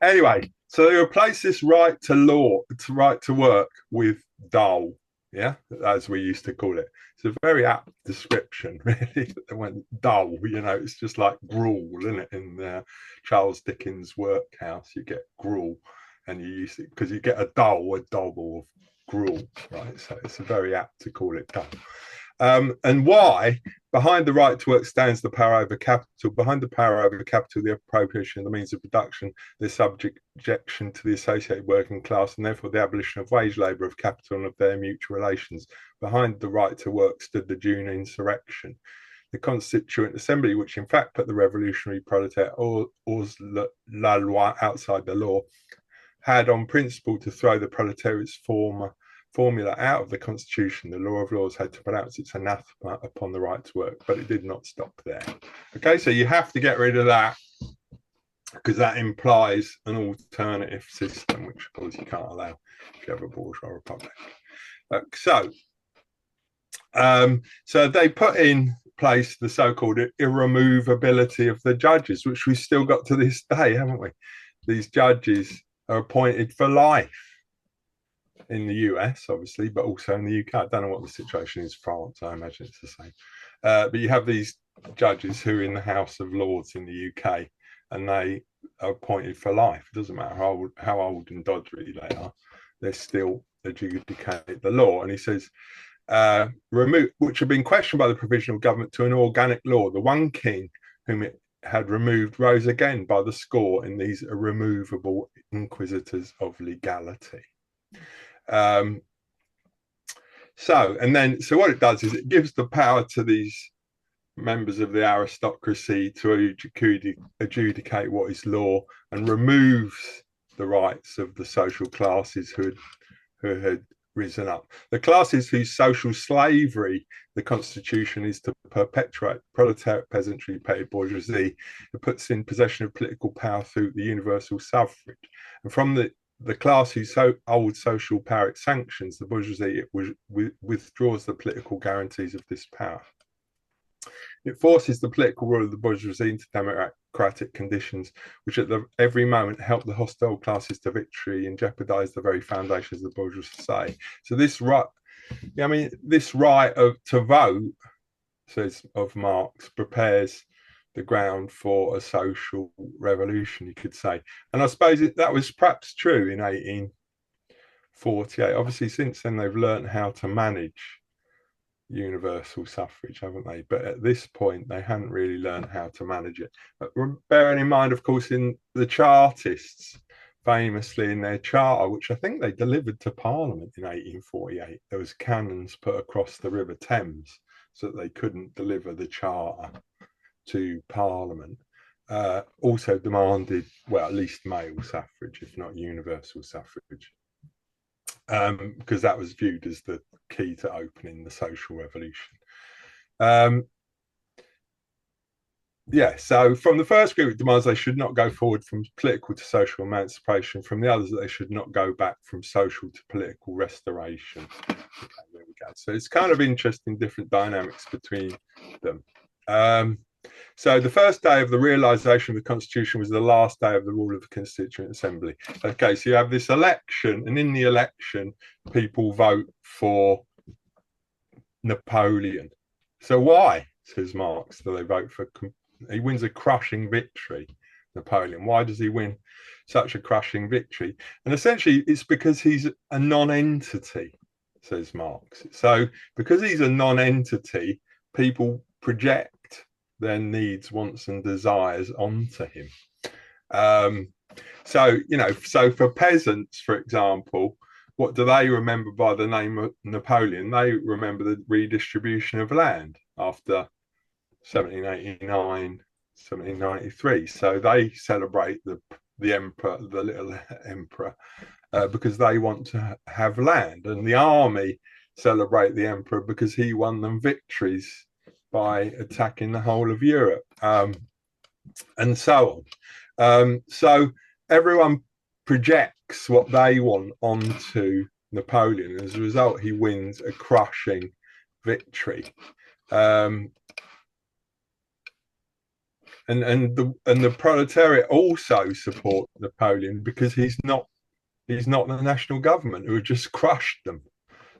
Anyway, so they replaced this right to work with dole, as we used to call it. It's a very apt description, really. They went dole, it's just like gruel, isn't it? In Charles Dickens' workhouse, you get gruel, and you use it because you get a double of gruel, right? So it's very apt to call it dole. And why? Behind the right to work stands the power over capital. Behind the power over capital, the appropriation of the means of production, the subjection to the associated working class, and therefore the abolition of wage labour, of capital, and of their mutual relations. Behind the right to work stood the June insurrection, the Constituent Assembly, which in fact put the revolutionary proletariat hors la loi, outside the law, had on principle to throw the proletariat's formula out of the Constitution. The law of laws had to pronounce its anathema upon the right to work, but it did not stop there. Okay, so you have to get rid of that because that implies an alternative system, which of course you can't allow if you have a bourgeois republic. So they put in place the so-called irremovability of the judges, which we've still got to this day, haven't we? These judges are appointed for life in the US, obviously, but also in the UK. I don't know what the situation is in France. I imagine it's the same. But you have these judges who are in the House of Lords in the UK, and they are appointed for life. It doesn't matter how old and doddery they are. They're still adjudicate the law. And he says, which have been questioned by the provisional government to an organic law. The one king whom it had removed rose again by the score in these irremovable inquisitors of legality. So what it does is it gives the power to these members of the aristocracy to adjudicate what is law, and removes the rights of the social classes who had risen up. The classes whose social slavery the Constitution is to perpetuate, proletariat, peasantry, petty bourgeoisie, it puts in possession of political power through the universal suffrage. And from the class whose old social power it sanctions, the bourgeoisie withdraws the political guarantees of this power. It forces the political rule of the bourgeoisie into democratic conditions, which at every moment help the hostile classes to victory and jeopardize the very foundations of the bourgeois society. So this right, this right to vote, says of Marx, prepares the ground for a social revolution, you could say. And I suppose that was perhaps true in 1848. Obviously, since then, they've learned how to manage universal suffrage, haven't they? But at this point, they hadn't really learned how to manage it. But bearing in mind, of course, in the Chartists, famously in their charter, which I think they delivered to Parliament in 1848, there was cannons put across the River Thames so that they couldn't deliver the charter to Parliament. Also demanded, well, at least male suffrage, if not universal suffrage, because that was viewed as the key to opening the social revolution. Yeah, so from the first group, it demands they should not go forward from political to social emancipation. From the others, that they should not go back from social to political restoration. Okay, there we go. So it's kind of interesting, different dynamics between them. So the first day of the realisation of the Constitution was the last day of the rule of the Constituent Assembly. Okay, so you have this election, and in the election, people vote for Napoleon. So why, says Marx, do they vote for? He wins a crushing victory, Napoleon. Why does he win such a crushing victory? And essentially, it's because he's a non-entity, says Marx. So because he's a non-entity, people project their needs, wants, and desires onto him. So, you know, so for peasants, for example, what do they remember by the name of Napoleon? They remember the redistribution of land after 1789, 1793. So they celebrate the emperor, the little emperor, because they want to have land, and the army celebrate the emperor because he won them victories by attacking the whole of Europe, and so on. So everyone projects what they want onto Napoleon. As a result, he wins a crushing victory. And the proletariat also support Napoleon because he's not the national government who have just crushed them.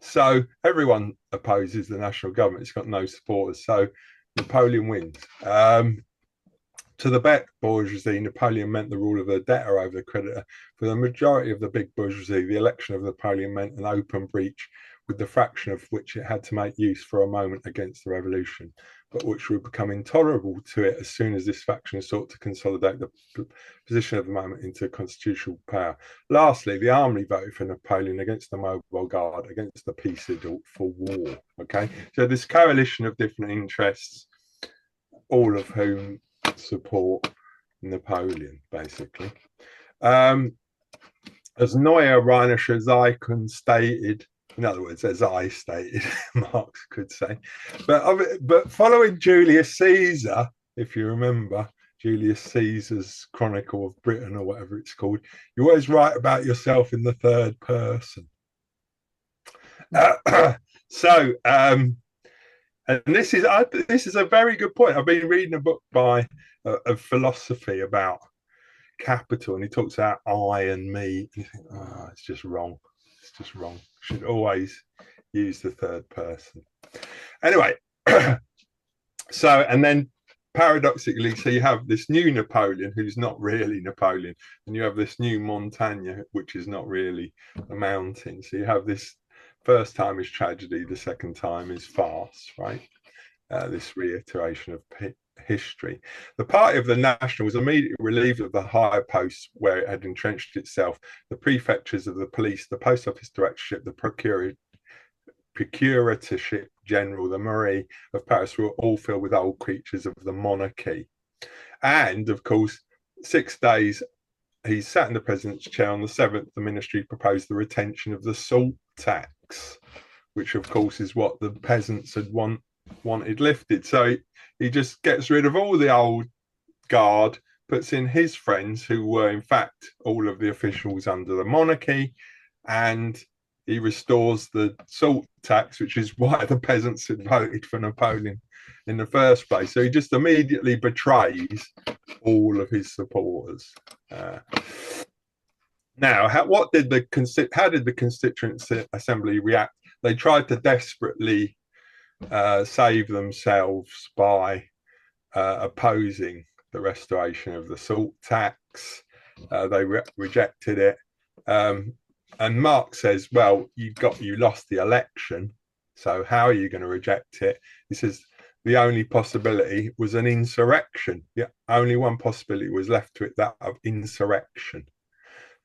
So everyone opposes the national government. It's got no supporters. So Napoleon wins. To the back bourgeoisie, Napoleon meant the rule of the debtor over the creditor. For the majority of the big bourgeoisie, the election of Napoleon meant an open breach with the fraction of which it had to make use for a moment against the revolution, but which would become intolerable to it as soon as this faction sought to consolidate the position of the moment into constitutional power. Lastly, the army voted for Napoleon against the Mobile Guard, against the peace deal for war. Okay, so this coalition of different interests, all of whom support Napoleon, basically. As Neue Rheinische Zeitung stated, in other words, as I stated, Marx could say, but following Julius Caesar, if you remember Julius Caesar's Chronicle of Britain or whatever it's called, you always write about yourself in the third person. And this is a very good point. I've been reading a book by a philosophy about capital, and he talks about I and me. And you think, oh, it's just wrong. It's just wrong. Should always use the third person. Anyway, so, and then paradoxically, so you have this new Napoleon who's not really Napoleon, and you have this new Montagne, which is not really a mountain. So you have this first time is tragedy, the second time is farce, right? This reiteration of history. The party of the National was immediately relieved of the higher posts where it had entrenched itself. The prefectures of the police, the post office directorship, the procuratorship general, the Marie of Paris were all filled with old creatures of the monarchy. And of course, 6 days he sat in the president's chair. On the 7th, the ministry proposed the retention of the salt tax, which of course is what the peasants had wanted lifted. So he just gets rid of all the old guard, puts in his friends who were in fact all of the officials under the monarchy, and he restores the salt tax, which is why the peasants had voted for Napoleon in the first place. So he just immediately betrays all of his supporters. Now, how did the Constituent Assembly react? They tried to desperately save themselves by opposing the restoration of the salt tax. They rejected it. And Marx says, well, you lost the election, So how are you going to reject it? He says the only possibility was an insurrection. Yeah, only one possibility was left to it, that of insurrection.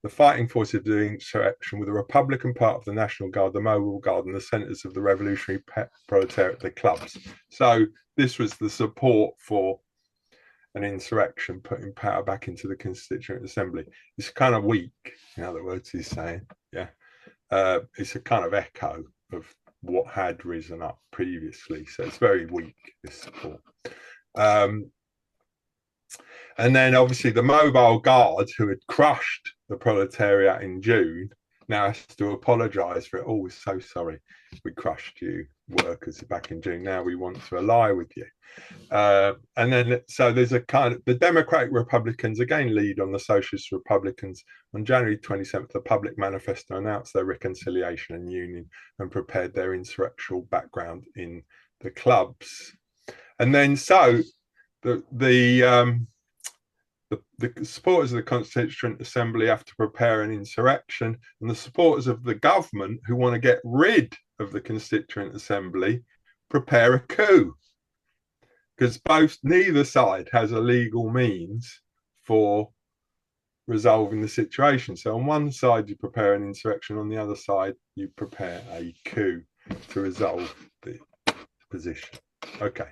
The fighting force of the insurrection were the Republican part of the National Guard, the Mobile Guard, and the centres of the revolutionary proletariat, the clubs. So this was the support for an insurrection, putting power back into the Constituent Assembly. It's kind of weak, in other words, he's saying. Yeah. It's a kind of echo of what had risen up previously. So it's very weak, this support. And then obviously the Mobile Guard, who had crushed the proletariat in June, now has to apologise for it. Oh, we're so sorry we crushed you, workers, back in June. Now we want to ally with you. And then, so there's a kind of, the Democratic Republicans again lead on the Socialist Republicans. On January 27th, the Public Manifesto announced their reconciliation and union and prepared their insurrectional background in the clubs. And then, so the supporters of the Constituent Assembly have to prepare an insurrection, and the supporters of the government who want to get rid of the Constituent Assembly prepare a coup, because neither side has a legal means for resolving the situation. So on one side you prepare an insurrection, on the other side you prepare a coup to resolve the position. Okay.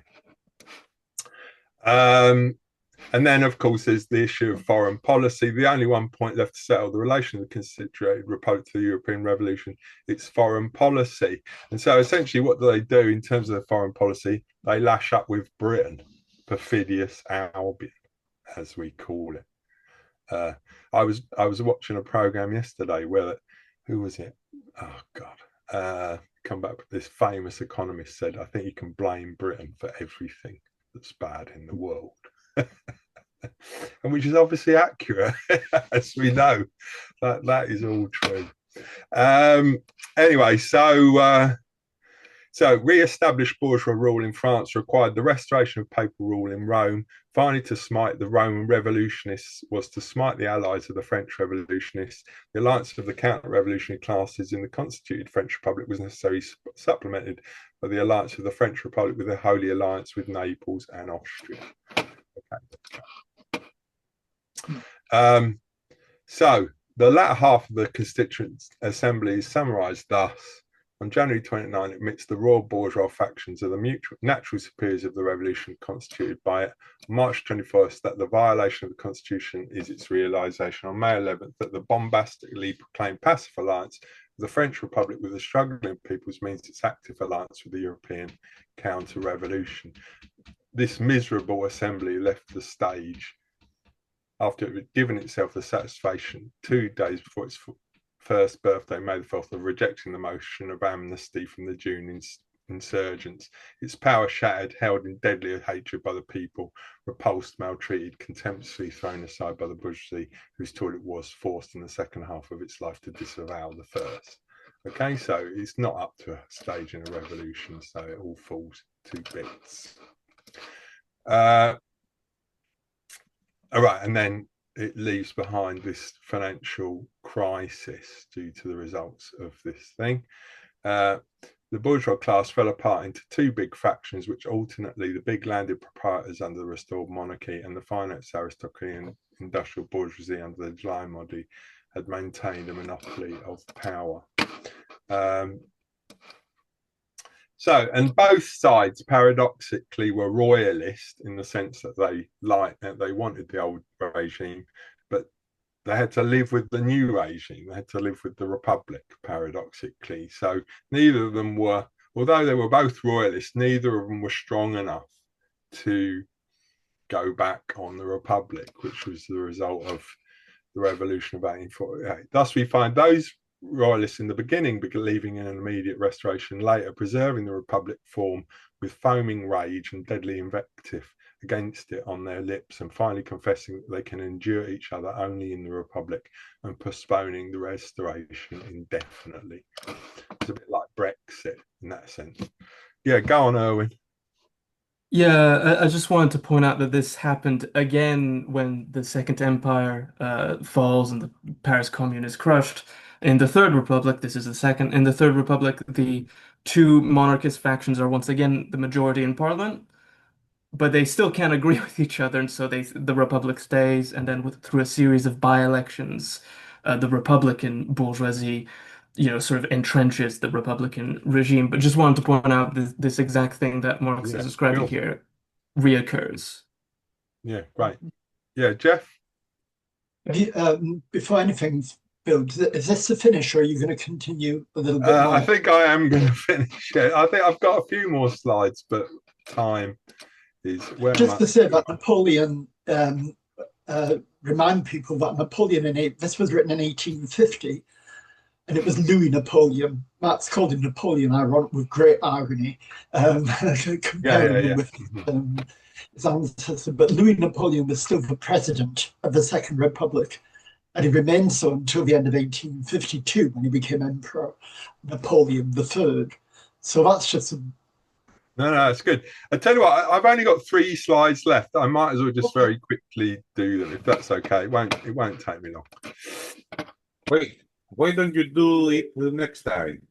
And then, of course, there's the issue of foreign policy. The only one point left to settle the relation of the Constituted Republic to the European Revolution, it's foreign policy. And so essentially what do they do in terms of the foreign policy? They lash up with Britain, perfidious Albion, as we call it. I was watching a program yesterday where, who was it? Oh, God. Come back, this famous economist said, I think you can blame Britain for everything that's bad in the world. And which is obviously accurate, as we know. That is all true. Anyway, so re-established bourgeois rule in France required the restoration of papal rule in Rome. Finally, to smite the Roman revolutionists was to smite the allies of the French revolutionists. The alliance of the counter-revolutionary classes in the constituted French Republic was necessarily supplemented by the alliance of the French Republic with a holy alliance with Naples and Austria. Okay. So the latter half of the Constituent Assembly is summarised thus. On January 29, it admits the royal bourgeois factions are the natural superiors of the revolution constituted by it. On March 21st, that the violation of the constitution is its realisation. On May 11th, that the bombastically proclaimed passive alliance of the French Republic with the struggling peoples means its active alliance with the European counter-revolution. This miserable assembly left the stage after it had given itself the satisfaction 2 days before its first birthday, May the 4th, of rejecting the motion of amnesty from the June insurgents. Its power shattered, held in deadly hatred by the people, repulsed, maltreated, contemptuously thrown aside by the bourgeoisie, whose tool it was, forced in the second half of its life to disavow the first. Okay, so it's not up to a stage in a revolution, so it all falls to bits. All right, and then it leaves behind this financial crisis due to the results of this thing. The bourgeois class fell apart into two big factions, which alternately the big landed proprietors under the restored monarchy and the finance aristocracy and industrial bourgeoisie under the July Modi had maintained a monopoly of power. And both sides paradoxically were royalist in the sense that they wanted the old regime, but they had to live with the new regime. They had to live with the republic, paradoxically. So neither of them were, although they were both royalists, neither of them were strong enough to go back on the republic, which was the result of the revolution of 1848. Thus, we find those royalists in the beginning believing in an immediate restoration, later preserving the republic form with foaming rage and deadly invective against it on their lips, and finally confessing that they can endure each other only in the republic and postponing the restoration indefinitely. It's a bit like Brexit in that sense. Yeah, go on, Erwin. Yeah, I just wanted to point out that this happened again when the Second Empire falls and the Paris Commune is crushed. In the Third Republic, this is the second. In the Third Republic, the two monarchist factions are once again the majority in parliament, but they still can't agree with each other, and so the republic stays, and then through a series of by-elections, the Republican bourgeoisie, sort of entrenches the Republican regime. But just wanted to point out this exact thing that Marx is describing here reoccurs. Yeah, right. Yeah, Jeff? Before anything's built, is this the finish, or are you going to continue a little bit more? I think I am going to finish it. I think I've got a few more slides, but time is where just to say that Napoleon, remind people that Napoleon this was written in 1850, and it was Louis Napoleon. Marx called him Napoleon, ironic, with great irony, comparing him with his ancestor. But Louis Napoleon was still the president of the Second Republic, and he remained so until the end of 1852, when he became Emperor Napoleon III. So that's just No, it's good. I tell you what, I've only got 3 slides left. I might as well just very quickly do them, if that's okay. It won't take me long. Wait, why don't you do it the next time?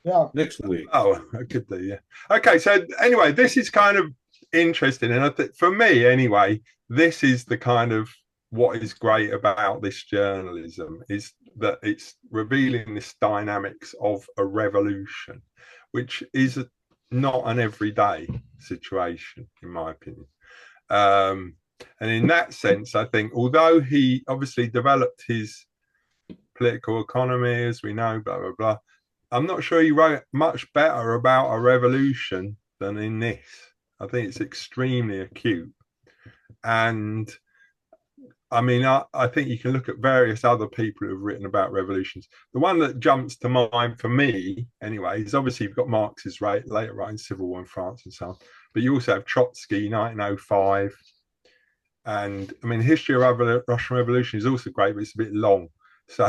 Yeah. Next week. Oh, I could do, yeah. Okay, so anyway, this is kind of interesting, and I think for me, anyway, this is the kind of what is great about this journalism, is that it's revealing this dynamics of a revolution, which is not an everyday situation, in my opinion. And in that sense, I think, although he obviously developed his political economy, as we know, blah, blah, blah, I'm not sure he wrote much better about a revolution than in this. I think it's extremely acute. And I mean, I think you can look at various other people who've written about revolutions. The one that jumps to mind for me, anyway, is obviously you've got Marx's later writing Civil War in France and so on. But you also have Trotsky, 1905. And I mean, the history of the Russian Revolution is also great, but it's a bit long. So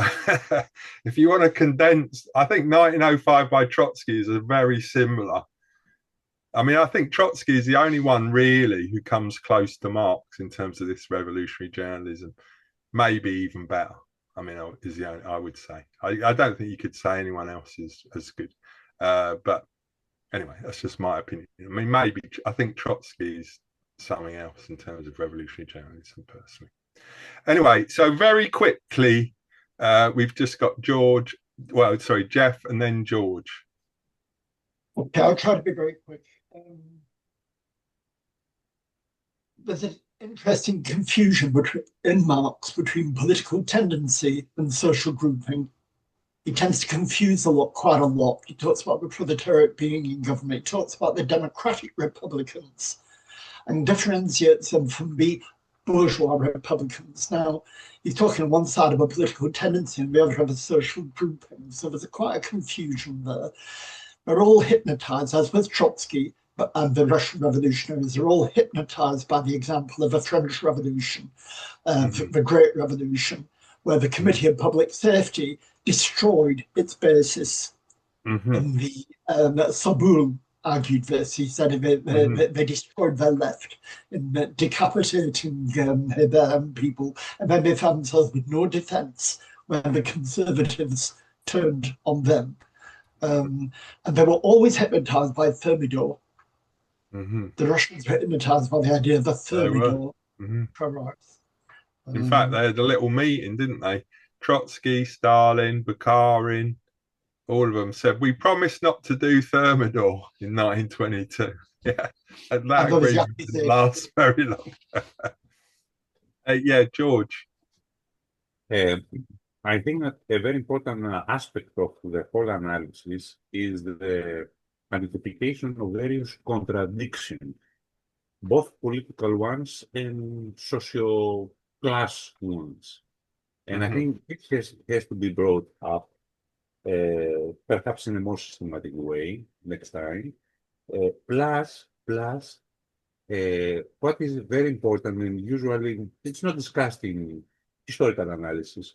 if you want to condense, I think 1905 by Trotsky is a very similar. I mean, I think Trotsky is the only one really who comes close to Marx in terms of this revolutionary journalism. Maybe even better. I mean, is the only, I would say. I don't think you could say anyone else is as good. But anyway, that's just my opinion. I mean, maybe I think Trotsky is something else in terms of revolutionary journalism, personally. Anyway, so very quickly, we've just got Jeff, and then George. Okay, I'll try to be very quick. There's an interesting confusion in Marx between political tendency and social grouping. He tends to confuse quite a lot. He talks about the proletariat being in government. He talks about the democratic Republicans and differentiates them from the bourgeois Republicans. Now, he's talking on one side of a political tendency and the other of a social grouping. So there's quite a confusion there. They're all hypnotized, as with Trotsky and the Russian revolutionaries, they're all hypnotized by the example of the French Revolution, the Great Revolution, where the Committee of Public Safety destroyed its basis in the Soboul argued this. He said they destroyed their left in decapitating people, and then they found themselves with no defense when the conservatives turned on them. And they were always hypnotized by Thermidor. The Russians were hypnotized by the idea of the Thermidor products. In fact, they had a little meeting, didn't they? Trotsky, Stalin, Bukharin, all of them said, we promised not to do Thermidor in 1922. Yeah, and that agreement didn't last very long. Yeah, George. I think that a very important aspect of the whole analysis is the identification of various contradictions, both political ones and socio-class ones. And I think it has to be brought up, perhaps in a more systematic way next time. Plus, what is very important, and usually it's not discussed in historical analysis,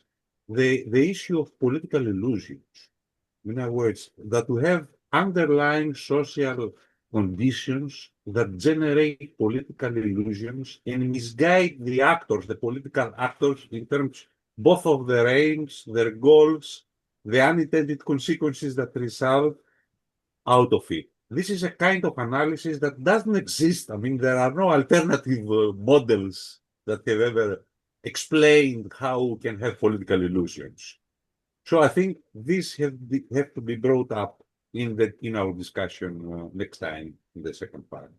the issue of political illusions. In other words, that we have underlying social conditions that generate political illusions and misguide the actors, the political actors, in terms both of their aims, their goals, the unintended consequences that result out of it. This is a kind of analysis that doesn't exist. I mean, there are no alternative models that have ever explained how we can have political illusions. So I think this have to be brought up in our discussion next time in the second part.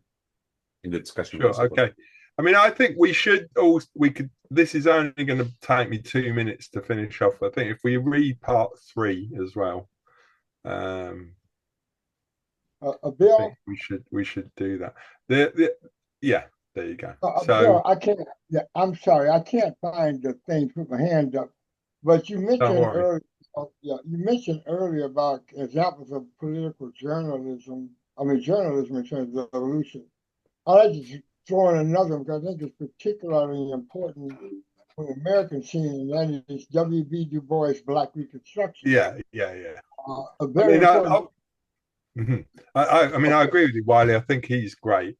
In the discussion. Sure. Okay. I mean, I think we could. This is only going to take me 2 minutes to finish off. I think if we read part 3 as well, Bill, we should do that. Yeah, there you go. Bill, I can't. Yeah, I'm sorry, I can't find the thing. Put my hand up, but you mentioned earlier. You mentioned earlier about examples of political journalism. I mean, journalism in terms of evolution. I'd like to throw in another one because I think it's particularly important for the American scene, and that is W.B. Du Bois' Black Reconstruction. Yeah. A very important. I mean, I agree with you, Wiley. I think he's great.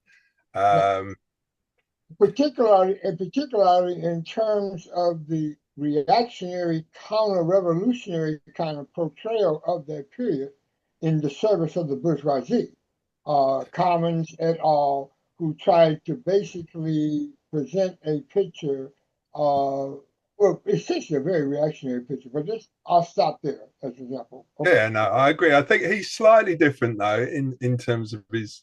Particularly in terms of the reactionary, counter-revolutionary kind of portrayal of that period in the service of the bourgeoisie. Commons et al., who tried to basically present a picture, well, essentially a very reactionary picture, but I'll stop there as an example. Okay. Yeah, no, I agree. I think he's slightly different though in terms of his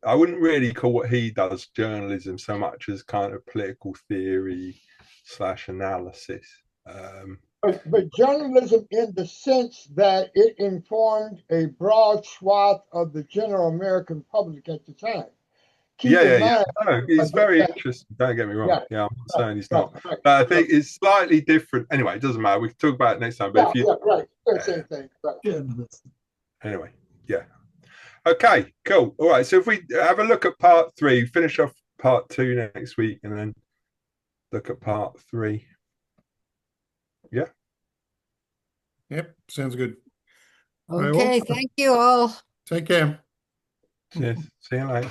I wouldn't really call what he does journalism so much as kind of political theory / analysis. But journalism in the sense that it informed a broad swath of the general American public at the time. Keep in mind, no, it's very interesting. Don't get me wrong. Yeah, I'm not saying he's not. But I think it's slightly different. Anyway, it doesn't matter. We can talk about it next time. But same thing. Anyway, yeah. Okay, cool. All right. So if we have a look at part 3, finish off part 2 next week, and then look at part 3. Yeah. Yep. Sounds good. Okay. Thank you all. Take care. Cheers. See you later.